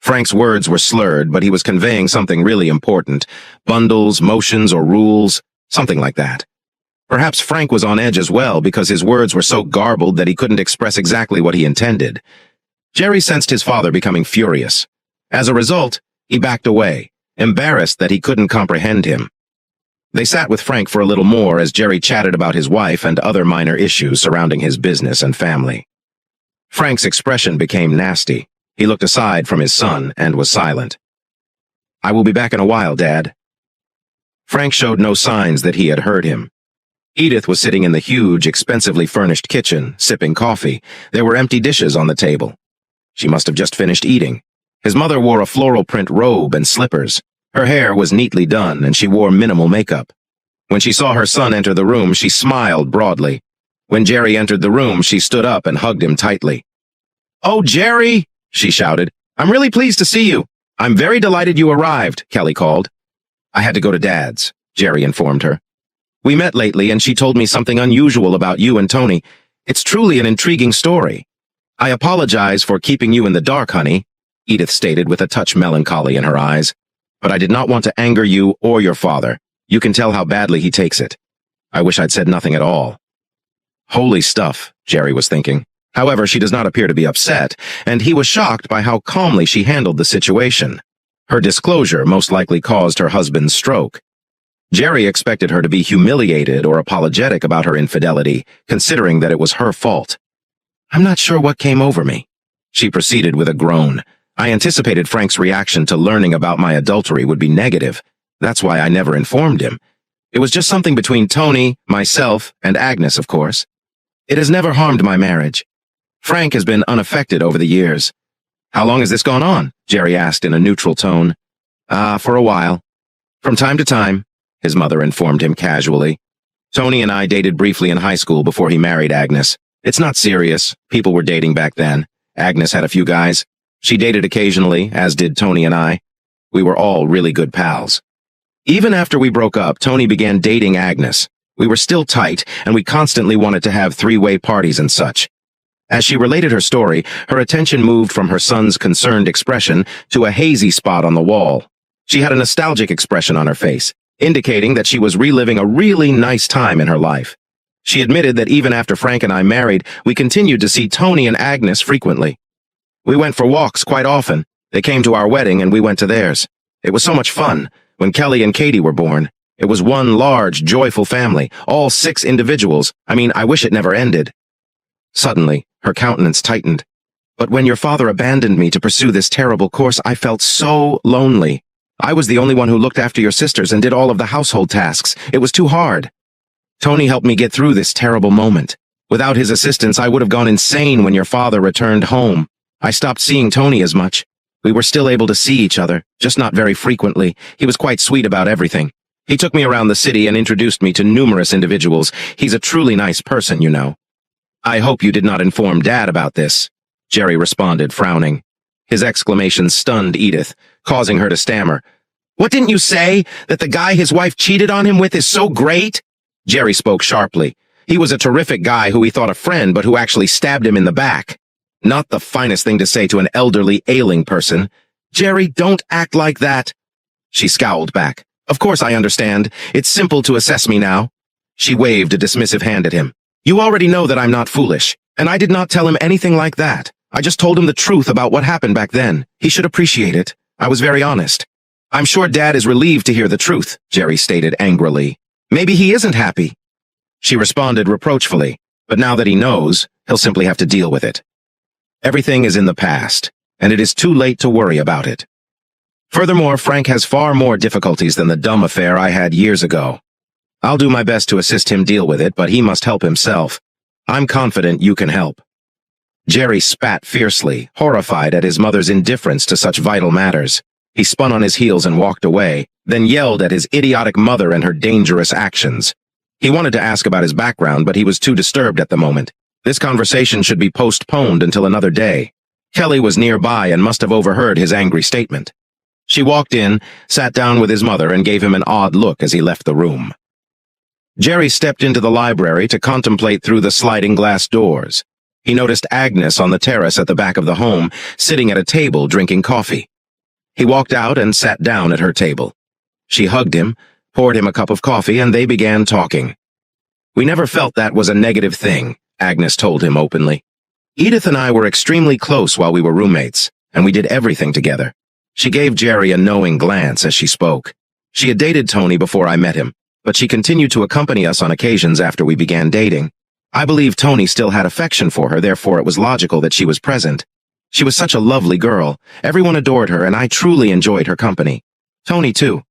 Speaker 1: Frank's words were slurred, but he was conveying something really important. Bundles, motions, or rules, something like that. Perhaps Frank was on edge as well because his words were so garbled that he couldn't express exactly what he intended. Jerry sensed his father becoming furious. As a result, he backed away, embarrassed that he couldn't comprehend him. They sat with Frank for a little more as Jerry chatted about his wife and other minor issues surrounding his business and family. Frank's expression became nasty. He looked aside from his son and was silent. I will be back in a while, Dad. Frank showed no signs that he had heard him. Edith was sitting in the huge, expensively furnished kitchen, sipping coffee. There were empty dishes on the table. She must have just finished eating. His mother wore a floral print robe and slippers. Her hair was neatly done, and she wore minimal makeup. When she saw her son enter the room, she smiled broadly. When Jerry entered the room, she stood up and hugged him tightly. "Oh, Jerry!" she shouted. "I'm really pleased to see you. I'm very delighted you arrived," Kelly called. "I had to go to Dad's," Jerry informed her. "We met lately, and she told me something unusual about you and Tony. It's truly an intriguing story. I apologize for keeping you in the dark, honey," Edith stated with a touch melancholy in her eyes. "But I did not want to anger you or your father. You can tell how badly he takes it. I wish I'd said nothing at all." Holy stuff, Jerry was thinking. However, she does not appear to be upset, and he was shocked by how calmly she handled the situation. Her disclosure most likely caused her husband's stroke. Jerry expected her to be humiliated or apologetic about her infidelity, considering that it was her fault. "I'm not sure what came over me," she proceeded with a groan. I anticipated Frank's reaction to learning about my adultery would be negative. That's why I never informed him. It was just something between Tony, myself, and Agnes, of course. It has never harmed my marriage. Frank has been unaffected over the years. "How long has this gone on?" Jerry asked in a neutral tone. For a while. From time to time," his mother informed him casually. "Tony and I dated briefly in high school before he married Agnes. It's not serious. People were dating back then. Agnes had a few guys. She dated occasionally, as did Tony and I. We were all really good pals. Even after we broke up, Tony began dating Agnes. We were still tight, and we constantly wanted to have three-way parties and such." As she related her story, her attention moved from her son's concerned expression to a hazy spot on the wall. She had a nostalgic expression on her face, indicating that she was reliving a really nice time in her life. She admitted that even after Frank and I married, we continued to see Tony and Agnes frequently. We went for walks quite often. They came to our wedding and we went to theirs. It was so much fun. When Kelly and Katie were born, it was one large, joyful family, all 6 individuals. I wish it never ended. Suddenly, her countenance tightened. "But when your father abandoned me to pursue this terrible course, I felt so lonely. I was the only one who looked after your sisters and did all of the household tasks. It was too hard. Tony helped me get through this terrible moment. Without his assistance, I would have gone insane when your father returned home. I stopped seeing Tony as much. We were still able to see each other, just not very frequently. He was quite sweet about everything. He took me around the city and introduced me to numerous individuals. He's a truly nice person, you know." "I hope you did not inform Dad about this," Jerry responded, frowning. His exclamation stunned Edith, causing her to stammer. "What didn't you say? That the guy his wife cheated on him with is so great?" Jerry spoke sharply. He was a terrific guy who he thought a friend, but who actually stabbed him in the back. Not the finest thing to say to an elderly, ailing person. "Jerry, don't act like that." She scowled back. "Of course I understand. It's simple to assess me now." She waved a dismissive hand at him. "You already know that I'm not foolish, and I did not tell him anything like that. I just told him the truth about what happened back then. He should appreciate it. I was very honest." "I'm sure Dad is relieved to hear the truth," Jerry stated angrily. "Maybe he isn't happy." She responded reproachfully, "But now that he knows, he'll simply have to deal with it. Everything is in the past, and it is too late to worry about it. Furthermore, Frank has far more difficulties than the dumb affair I had years ago. I'll do my best to assist him deal with it, but he must help himself. I'm confident you can help." Jerry spat fiercely, horrified at his mother's indifference to such vital matters. He spun on his heels and walked away, then yelled at his idiotic mother and her dangerous actions. He wanted to ask about his background, but he was too disturbed at the moment. This conversation should be postponed until another day. Kelly was nearby and must have overheard his angry statement. She walked in, sat down with his mother, and gave him an odd look as he left the room. Jerry stepped into the library to contemplate through the sliding glass doors. He noticed Agnes on the terrace at the back of the home, sitting at a table drinking coffee. He walked out and sat down at her table. She hugged him, poured him a cup of coffee, and they began talking. "We never felt that was a negative thing," Agnes told him openly. "Edith and I were extremely close while we were roommates, and we did everything together." She gave Jerry a knowing glance as she spoke. She had dated Tony before I met him, but she continued to accompany us on occasions after we began dating. I believe Tony still had affection for her, therefore it was logical that she was present. She was such a lovely girl. Everyone adored her, and I truly enjoyed her company. Tony, too.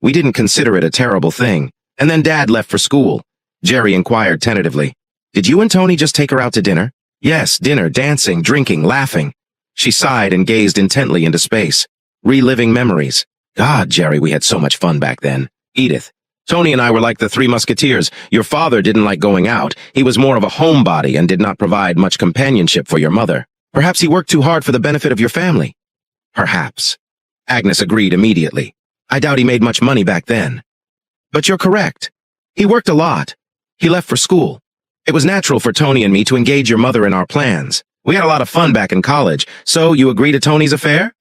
Speaker 1: We didn't consider it a terrible thing. And then Dad left for school. Jerry inquired tentatively. "Did you and Tony just take her out to dinner?" "Yes, dinner, dancing, drinking, laughing." She sighed and gazed intently into space, reliving memories. "God, Jerry, we had so much fun back then." "Edith, Tony and I were like the Three Musketeers. Your father didn't like going out. He was more of a homebody and did not provide much companionship for your mother. Perhaps he worked too hard for the benefit of your family." "Perhaps." Agnes agreed immediately. "I doubt he made much money back then." "But you're correct. He worked a lot. He left for school. It was natural for Tony and me to engage your mother in our plans. We had a lot of fun back in college. So you agree to Tony's affair?"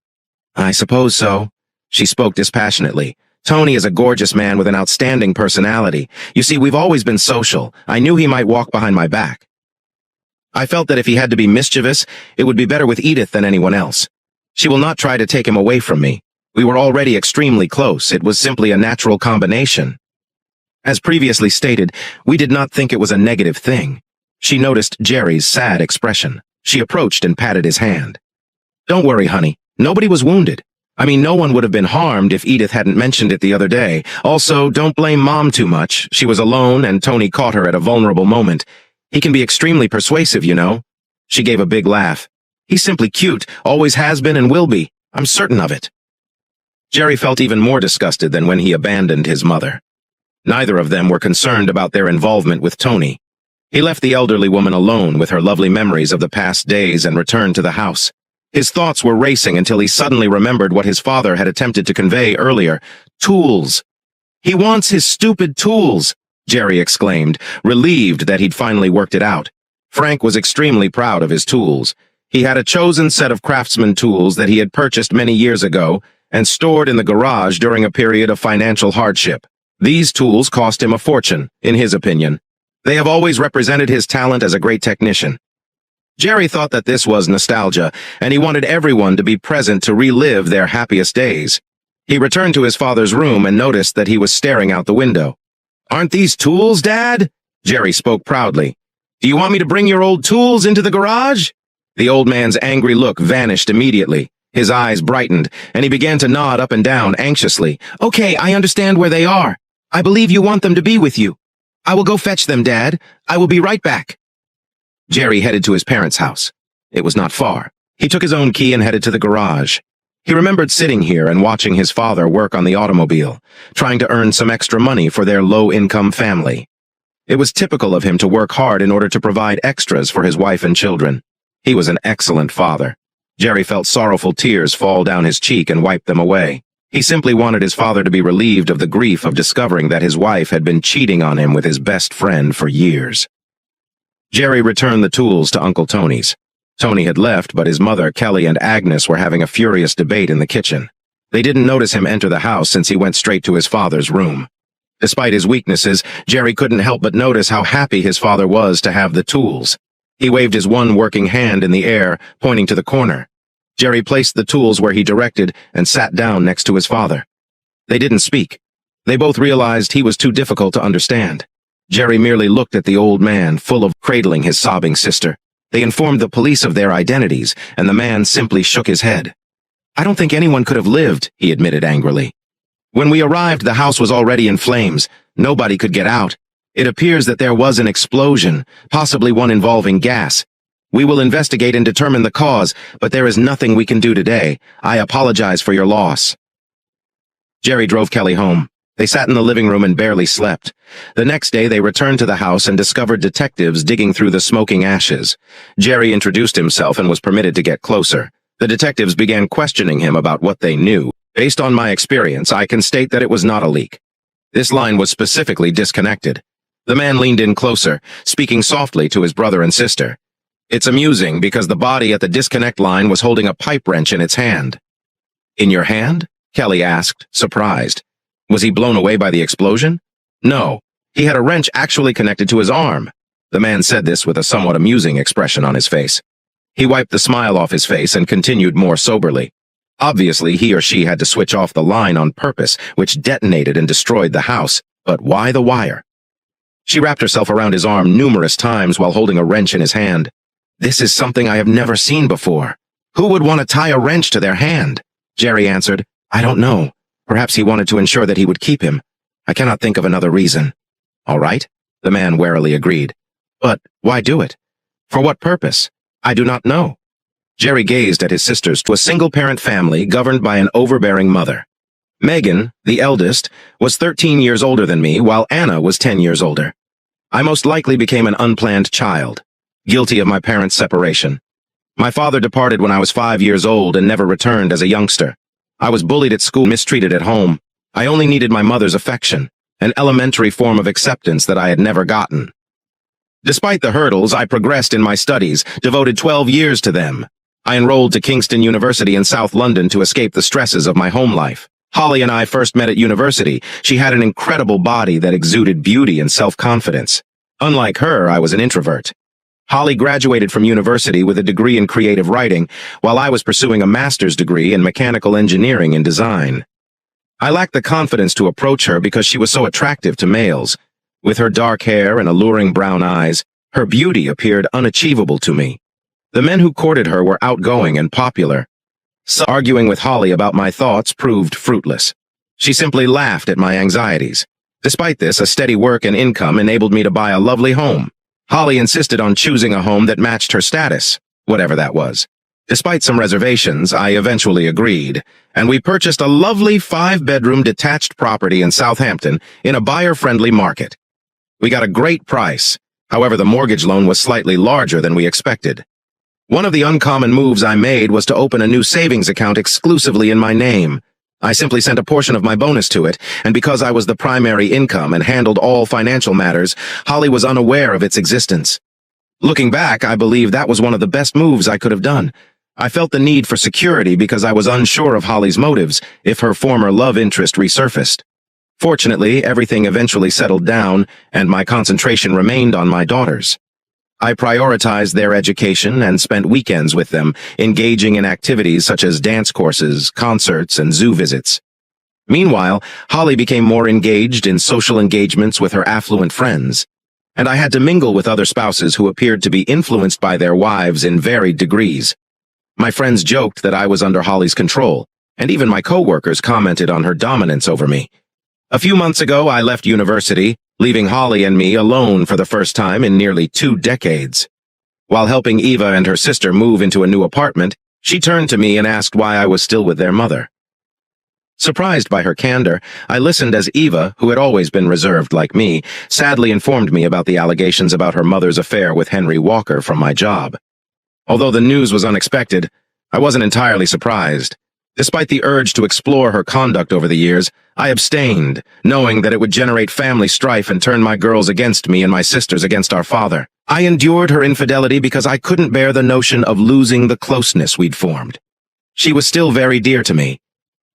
Speaker 1: "I suppose so." She spoke dispassionately. "Tony is a gorgeous man with an outstanding personality. You see, we've always been social. I knew he might walk behind my back. I felt that if he had to be mischievous, it would be better with Edith than anyone else. She will not try to take him away from me. We were already extremely close. It was simply a natural combination." As previously stated, we did not think it was a negative thing. She noticed Jerry's sad expression. She approached and patted his hand. Don't worry, honey. Nobody was wounded. I mean, no one would have been harmed if Edith hadn't mentioned it the other day. Also, don't blame Mom too much. She was alone and Tony caught her at a vulnerable moment. He can be extremely persuasive, you know. She gave a big laugh. He's simply cute, always has been and will be. I'm certain of it. Jerry felt even more disgusted than when he abandoned his mother. Neither of them were concerned about their involvement with Tony. He left the elderly woman alone with her lovely memories of the past days and returned to the house. His thoughts were racing until he suddenly remembered what his father had attempted to convey earlier. Tools. He wants his stupid tools, Jerry exclaimed, relieved that he'd finally worked it out. Frank was extremely proud of his tools. He had a chosen set of craftsman tools that he had purchased many years ago and stored in the garage during a period of financial hardship. These tools cost him a fortune, in his opinion. They have always represented his talent as a great technician. Jerry thought that this was nostalgia, and he wanted everyone to be present to relive their happiest days. He returned to his father's room and noticed that he was staring out the window. Aren't these tools, Dad? Jerry spoke proudly. Do you want me to bring your old tools into the garage? The old man's angry look vanished immediately. His eyes brightened, and he began to nod up and down anxiously. Okay, I understand where they are. I believe you want them to be with you. I will go fetch them, Dad. I will be right back. Jerry headed to his parents' house. It was not far. He took his own key and headed to the garage. He remembered sitting here and watching his father work on the automobile, trying to earn some extra money for their low-income family. It was typical of him to work hard in order to provide extras for his wife and children. He was an excellent father. Jerry felt sorrowful tears fall down his cheek and wiped them away. He simply wanted his father to be relieved of the grief of discovering that his wife had been cheating on him with his best friend for years. Jerry returned the tools to Uncle Tony's. Tony had left, but his mother, Kelly, and Agnes were having a furious debate in the kitchen. They didn't notice him enter the house since he went straight to his father's room. Despite his weaknesses, Jerry couldn't help but notice how happy his father was to have the tools. He waved his one working hand in the air, pointing to the corner. Jerry placed the tools where he directed and sat down next to his father. They didn't speak. They both realized he was too difficult to understand. Jerry merely looked at the old man, full of cradling his sobbing sister. They informed the police of their identities, and the man simply shook his head. I don't think anyone could have lived, he admitted angrily. When we arrived, the house was already in flames. Nobody could get out. It appears that there was an explosion, possibly one involving gas. We will investigate and determine the cause, but there is nothing we can do today. I apologize for your loss. Jerry drove Kelly home. They sat in the living room and barely slept. The next day, they returned to the house and discovered detectives digging through the smoking ashes. Jerry introduced himself and was permitted to get closer. The detectives began questioning him about what they knew. Based on my experience, I can state that it was not a leak. This line was specifically disconnected. The man leaned in closer, speaking softly to his brother and sister. It's amusing because the body at the disconnect line was holding a pipe wrench in its hand. In your hand? Kelly asked, surprised. Was he blown away by the explosion? No, he had a wrench actually connected to his arm. The man said this with a somewhat amusing expression on his face. He wiped the smile off his face and continued more soberly. Obviously, he or she had to switch off the line on purpose, which detonated and destroyed the house. But why the wire? She wrapped herself around his arm numerous times while holding a wrench in his hand. This is something I have never seen before. Who would want to tie a wrench to their hand? Jerry answered, I don't know. Perhaps he wanted to ensure that he would keep him. I cannot think of another reason. All right, the man warily agreed. But why do it? For what purpose? I do not know. Jerry gazed at his sisters to a single-parent family governed by an overbearing mother. Megan, the eldest, was 13 years older than me, while Anna was 10 years older. I most likely became an unplanned child, guilty of my parents' separation. My father departed when I was 5 years old and never returned as a youngster. I was bullied at school, mistreated at home. I only needed my mother's affection, an elementary form of acceptance that I had never gotten. Despite the hurdles, I progressed in my studies, devoted 12 years to them. I enrolled to Kingston University in South London to escape the stresses of my home life. Holly and I first met at university. She had an incredible body that exuded beauty and self-confidence. Unlike her, I was an introvert. Holly graduated from university with a degree in creative writing, while I was pursuing a master's degree in mechanical engineering and design. I lacked the confidence to approach her because she was so attractive to males. With her dark hair and alluring brown eyes, her beauty appeared unachievable to me. The men who courted her were outgoing and popular. So arguing with Holly about my thoughts proved fruitless. She simply laughed at my anxieties. Despite this, a steady work and income enabled me to buy a lovely home. Holly insisted on choosing a home that matched her status, whatever that was. Despite some reservations, I eventually agreed, and we purchased a lovely 5-bedroom detached property in Southampton in a buyer-friendly market. We got a great price. However, the mortgage loan was slightly larger than we expected. One of the uncommon moves I made was to open a new savings account exclusively in my name. I simply sent a portion of my bonus to it, and because I was the primary income and handled all financial matters, Holly was unaware of its existence. Looking back, I believe that was one of the best moves I could have done. I felt the need for security because I was unsure of Holly's motives if her former love interest resurfaced. Fortunately, everything eventually settled down, and my concentration remained on my daughters. I prioritized their education and spent weekends with them, engaging in activities such as dance courses, concerts, and zoo visits. Meanwhile, Holly became more engaged in social engagements with her affluent friends, and I had to mingle with other spouses who appeared to be influenced by their wives in varied degrees. My friends joked that I was under Holly's control, and even my coworkers commented on her dominance over me. A few months ago, I left university, leaving Holly and me alone for the first time in nearly 2 decades. While helping Eva and her sister move into a new apartment, she turned to me and asked why I was still with their mother. Surprised by her candor, I listened as Eva, who had always been reserved like me, sadly informed me about the allegations about her mother's affair with Henry Walker from my job. Although the news was unexpected, I wasn't entirely surprised. Despite the urge to explore her conduct over the years, I abstained, knowing that it would generate family strife and turn my girls against me and my sisters against our father. I endured her infidelity because I couldn't bear the notion of losing the closeness we'd formed. She was still very dear to me.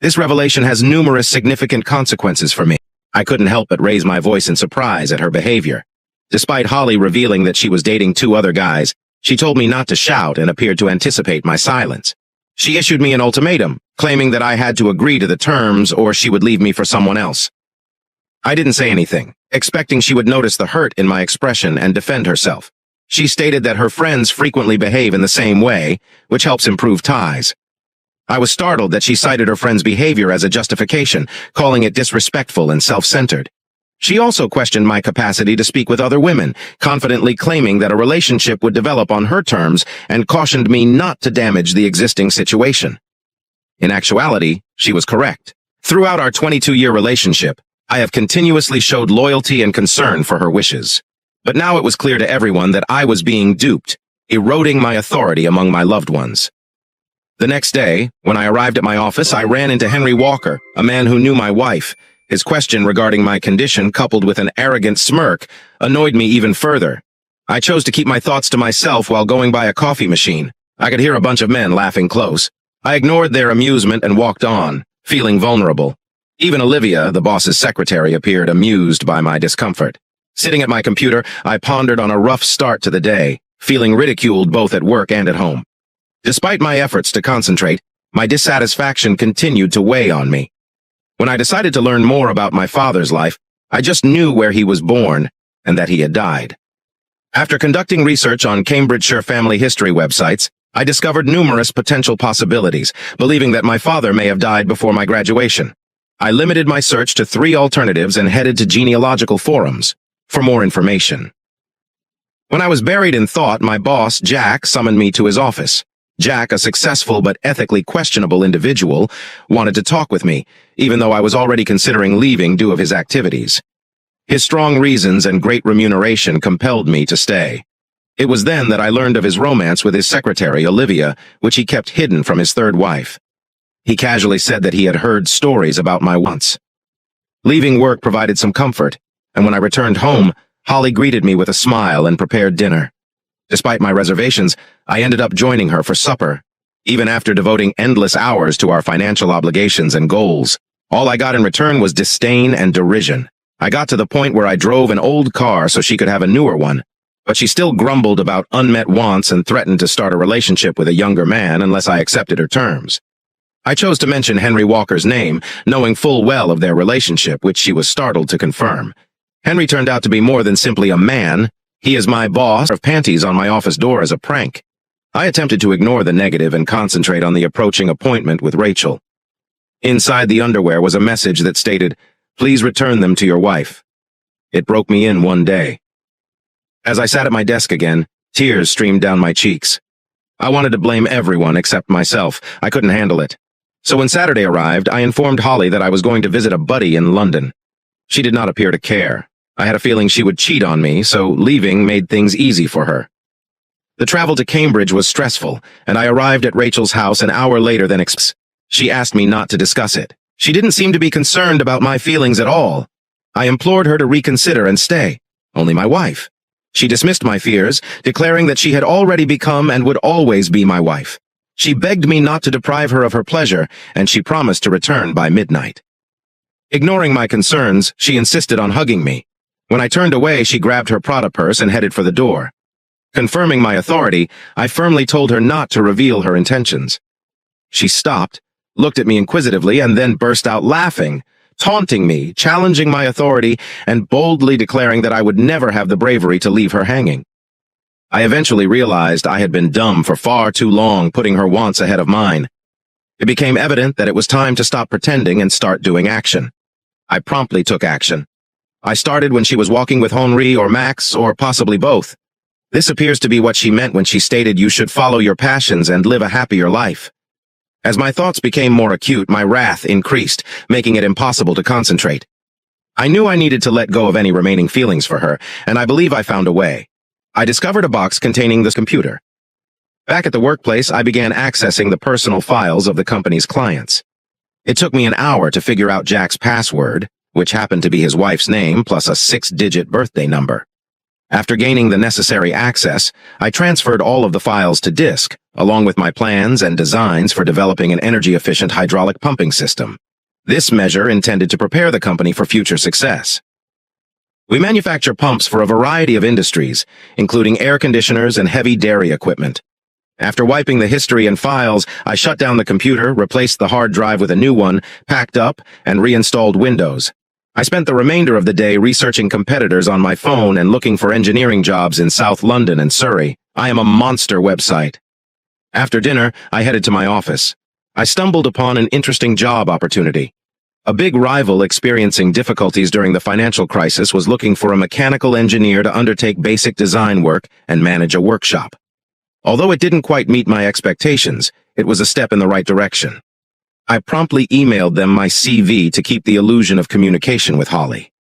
Speaker 1: This revelation has numerous significant consequences for me. I couldn't help but raise my voice in surprise at her behavior. Despite Holly revealing that she was dating 2 other guys, she told me not to shout and appeared to anticipate my silence. She issued me an ultimatum, claiming that I had to agree to the terms or she would leave me for someone else. I didn't say anything, expecting she would notice the hurt in my expression and defend herself. She stated that her friends frequently behave in the same way, which helps improve ties. I was startled that she cited her friend's behavior as a justification, calling it disrespectful and self-centered. She also questioned my capacity to speak with other women, confidently claiming that a relationship would develop on her terms and cautioned me not to damage the existing situation. In actuality, she was correct. Throughout our 22-year relationship, I have continuously showed loyalty and concern for her wishes. But now it was clear to everyone that I was being duped, eroding my authority among my loved ones. The next day, when I arrived at my office, I ran into Henry Walker, a man who knew my wife. His question regarding my condition, coupled with an arrogant smirk, annoyed me even further. I chose to keep my thoughts to myself while going by a coffee machine. I could hear a bunch of men laughing close. I ignored their amusement and walked on, feeling vulnerable. Even Olivia, the boss's secretary, appeared amused by my discomfort. Sitting at my computer, I pondered on a rough start to the day, feeling ridiculed both at work and at home. Despite my efforts to concentrate, my dissatisfaction continued to weigh on me. When I decided to learn more about my father's life, I just knew where he was born and that he had died. After conducting research on Cambridgeshire family history websites, I discovered numerous potential possibilities, believing that my father may have died before my graduation. I limited my search to 3 alternatives and headed to genealogical forums for more information. When I was buried in thought, my boss, Jack, summoned me to his office. Jack, a successful but ethically questionable individual, wanted to talk with me, even though I was already considering leaving due to his activities. His strong reasons and great remuneration compelled me to stay. It was then that I learned of his romance with his secretary, Olivia, which he kept hidden from his 3rd wife. He casually said that he had heard stories about my wants. Leaving work provided some comfort, and when I returned home, Holly greeted me with a smile and prepared dinner. Despite my reservations, I ended up joining her for supper. Even after devoting endless hours to our financial obligations and goals, all I got in return was disdain and derision. I got to the point where I drove an old car so she could have a newer one, but she still grumbled about unmet wants and threatened to start a relationship with a younger man unless I accepted her terms. I chose to mention Henry Walker's name, knowing full well of their relationship, which she was startled to confirm. Henry turned out to be more than simply a man. He is my boss of panties on my office door as a prank. I attempted to ignore the negative and concentrate on the approaching appointment with Rachel. Inside the underwear was a message that stated, "Please return them to your wife." It broke me in one day. As I sat at my desk again, tears streamed down my cheeks. I wanted to blame everyone except myself. I couldn't handle it. So when Saturday arrived, I informed Holly that I was going to visit a buddy in London. She did not appear to care. I had a feeling she would cheat on me, so leaving made things easy for her. The travel to Cambridge was stressful, and I arrived at Rachel's house an hour later than expected. She asked me not to discuss it. She didn't seem to be concerned about my feelings at all. I implored her to reconsider and stay. Only my wife. She dismissed my fears, declaring that she had already become and would always be my wife. She begged me not to deprive her of her pleasure, and she promised to return by midnight. Ignoring my concerns, she insisted on hugging me. When I turned away, she grabbed her Prada purse and headed for the door. Confirming my authority, I firmly told her not to reveal her intentions. She stopped, looked at me inquisitively, and then burst out laughing, taunting me, challenging my authority, and boldly declaring that I would never have the bravery to leave her hanging. I eventually realized I had been dumb for far too long, putting her wants ahead of mine. It became evident that it was time to stop pretending and start doing action. I promptly took action. I started when she was walking with Henri or Max, or possibly both. This appears to be what she meant when she stated you should follow your passions and live a happier life. As my thoughts became more acute, my wrath increased, making it impossible to concentrate. I knew I needed to let go of any remaining feelings for her, and I believe I found a way. I discovered a box containing this computer. Back at the workplace, I began accessing the personal files of the company's clients. It took me an hour to figure out Jack's password, which happened to be his wife's name plus a 6-digit birthday number. After gaining the necessary access, I transferred all of the files to disk, along with my plans and designs for developing an energy-efficient hydraulic pumping system. This measure intended to prepare the company for future success. We manufacture pumps for a variety of industries, including air conditioners and heavy dairy equipment. After wiping the history and files, I shut down the computer, replaced the hard drive with a new one, packed up, and reinstalled Windows. I spent the remainder of the day researching competitors on my phone and looking for engineering jobs in South London and Surrey. I am a monster website. After dinner, I headed to my office. I stumbled upon an interesting job opportunity. A big rival experiencing difficulties during the financial crisis was looking for a mechanical engineer to undertake basic design work and manage a workshop. Although it didn't quite meet my expectations, it was a step in the right direction. I promptly emailed them my CV to keep the illusion of communication with Holly.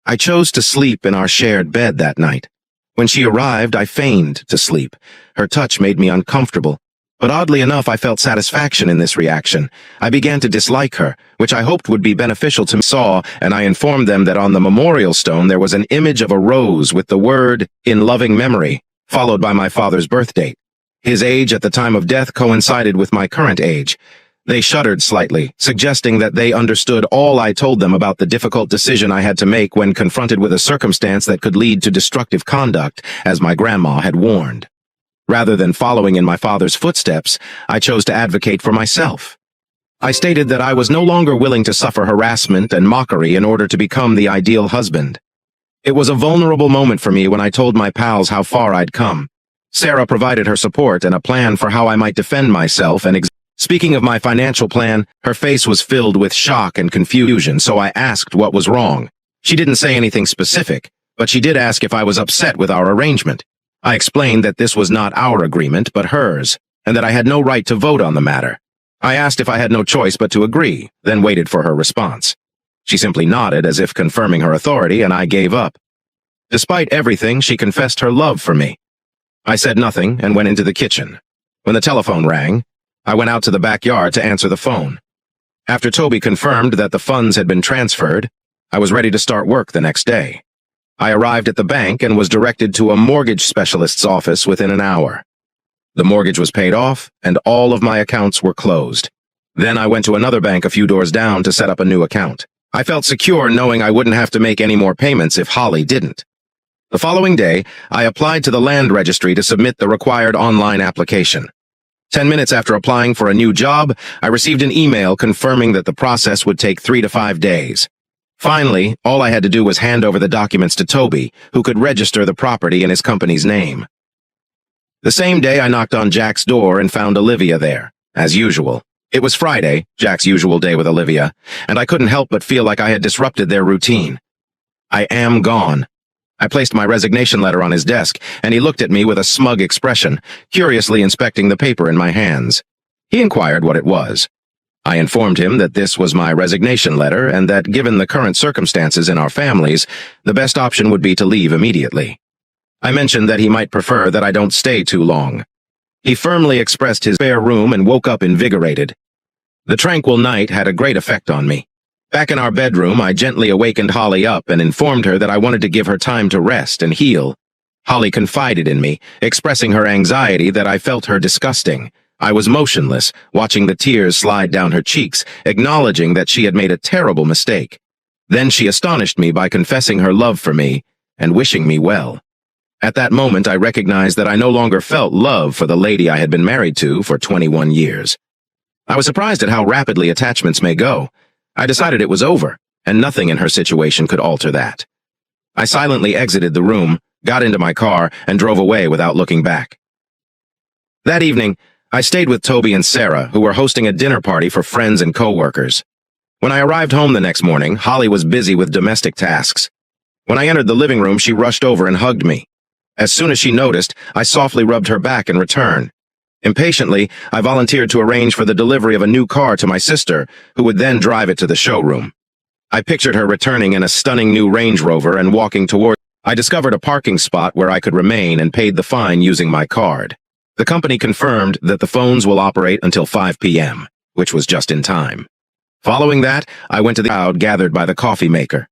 Speaker 1: I chose to sleep in our shared bed that night. When she arrived, I feigned to sleep. Her touch made me uncomfortable, but oddly enough, I felt satisfaction in this reaction. I began to dislike her, which I hoped would be beneficial to me. And I informed them that on the memorial stone there was an image of a rose with the word, "In loving memory," followed by my father's birth date. His age at the time of death coincided with my current age. They shuddered slightly, suggesting that they understood all I told them about the difficult decision I had to make when confronted with a circumstance that could lead to destructive conduct, as my grandma had warned. Rather than following in my father's footsteps, I chose to advocate for myself. I stated that I was no longer willing to suffer harassment and mockery in order to become the ideal husband. It was a vulnerable moment for me when I told my pals how far I'd come. Sarah provided her support and a plan for how I might defend myself and Speaking of my financial plan, her face was filled with shock and confusion, so I asked what was wrong. She didn't say anything specific, but she did ask if I was upset with our arrangement. I explained that this was not our agreement, but hers, and that I had no right to vote on the matter. I asked if I had no choice but to agree, then waited for her response. She simply nodded as if confirming her authority, and I gave up. Despite everything, she confessed her love for me. I said nothing and went into the kitchen. When the telephone rang, I went out to the backyard to answer the phone. After Toby confirmed that the funds had been transferred, I was ready to start work the next day. I arrived at the bank and was directed to a mortgage specialist's office within an hour. The mortgage was paid off, and all of my accounts were closed. Then I went to another bank a few doors down to set up a new account. I felt secure knowing I wouldn't have to make any more payments if Holly didn't. The following day, I applied to the land registry to submit the required online application. 10 minutes after applying for a new job, I received an email confirming that the process would take 3 to 5 days. Finally, all I had to do was hand over the documents to Toby, who could register the property in his company's name. The same day, I knocked on Jack's door and found Olivia there, as usual. It was Friday, Jack's usual day with Olivia, and I couldn't help but feel like I had disrupted their routine. I am gone. I placed my resignation letter on his desk, and he looked at me with a smug expression, curiously inspecting the paper in my hands. He inquired what it was. I informed him that this was my resignation letter and that, given the current circumstances in our families, the best option would be to leave immediately. I mentioned that he might prefer that I don't stay too long. He firmly expressed his spare room and woke up invigorated. The tranquil night had a great effect on me. Back in our bedroom, I gently awakened Holly up and informed her that I wanted to give her time to rest and heal. Holly confided in me, expressing her anxiety that I felt her disgusting. I was motionless, watching the tears slide down her cheeks, acknowledging that she had made a terrible mistake. Then she astonished me by confessing her love for me and wishing me well. At that moment, I recognized that I no longer felt love for the lady I had been married to for 21 years. I was surprised at how rapidly attachments may go. I decided it was over, and nothing in her situation could alter that. I silently exited the room, got into my car, and drove away without looking back. That evening, I stayed with Toby and Sarah, who were hosting a dinner party for friends and co-workers. When I arrived home the next morning, Holly was busy with domestic tasks. When I entered the living room, she rushed over and hugged me. As soon as she noticed, I softly rubbed her back in return. Impatiently, I volunteered to arrange for the delivery of a new car to my sister, who would then drive it to the showroom. I pictured her returning in a stunning new Range Rover and walking toward. I discovered a parking spot where I could remain and paid the fine using my card. The company confirmed that the phones will operate until 5 p.m., which was just in time. Following that, I went to the crowd gathered by the coffee maker.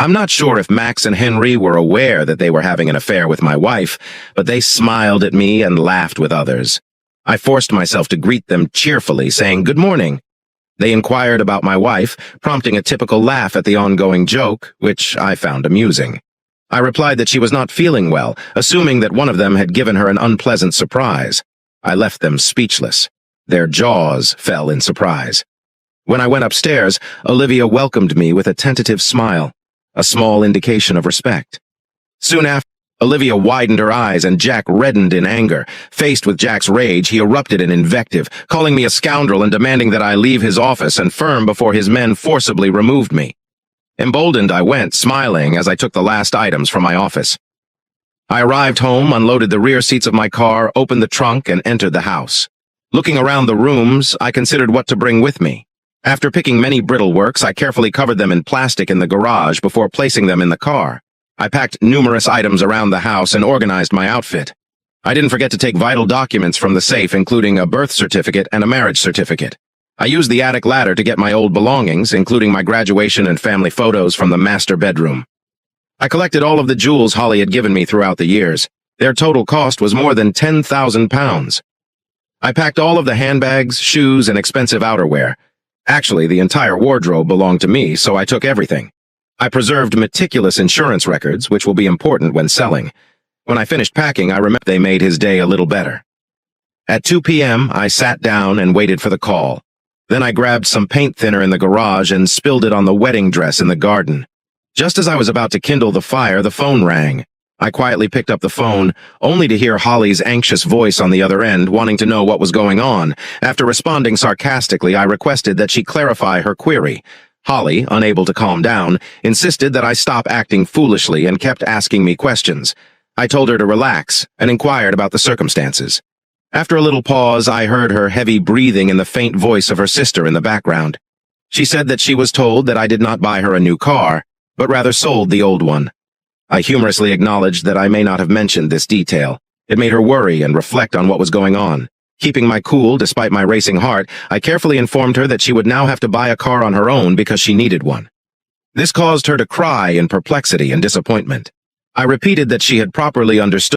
Speaker 1: I'm not sure if Max and Henry were aware that they were having an affair with my wife, but they smiled at me and laughed with others. I forced myself to greet them cheerfully, saying good morning. They inquired about my wife, prompting a typical laugh at the ongoing joke, which I found amusing. I replied that she was not feeling well, assuming that one of them had given her an unpleasant surprise. I left them speechless. Their jaws fell in surprise. When I went upstairs, Olivia welcomed me with a tentative smile, a small indication of respect. Soon after, Olivia widened her eyes and Jack reddened in anger. Faced with Jack's rage, he erupted in invective, calling me a scoundrel and demanding that I leave his office and firm before his men forcibly removed me. Emboldened, I went, smiling as I took the last items from my office. I arrived home, unloaded the rear seats of my car, opened the trunk, and entered the house. Looking around the rooms, I considered what to bring with me. After picking many brittle works, I carefully covered them in plastic in the garage before placing them in the car. I packed numerous items around the house and organized my outfit. I didn't forget to take vital documents from the safe, including a birth certificate and a marriage certificate. I used the attic ladder to get my old belongings, including my graduation and family photos from the master bedroom. I collected all of the jewels Holly had given me throughout the years. Their total cost was more than 10,000 pounds. I packed all of the handbags, shoes, and expensive outerwear. Actually, the entire wardrobe belonged to me, so I took everything. I preserved meticulous insurance records, which will be important when selling. When I finished packing, I remembered they made his day a little better. At 2 p.m., I sat down and waited for the call. Then I grabbed some paint thinner in the garage and spilled it on the wedding dress in the garden. Just as I was about to kindle the fire, the phone rang. I quietly picked up the phone, only to hear Holly's anxious voice on the other end, wanting to know what was going on. After responding sarcastically, I requested that she clarify her query. Holly, unable to calm down, insisted that I stop acting foolishly and kept asking me questions. I told her to relax and inquired about the circumstances. After a little pause, I heard her heavy breathing and the faint voice of her sister in the background. She said that she was told that I did not buy her a new car, but rather sold the old one. I humorously acknowledged that I may not have mentioned this detail. It made her worry and reflect on what was going on. Keeping my cool despite my racing heart, I carefully informed her that she would now have to buy a car on her own because she needed one. This caused her to cry in perplexity and disappointment. I repeated that she had properly understood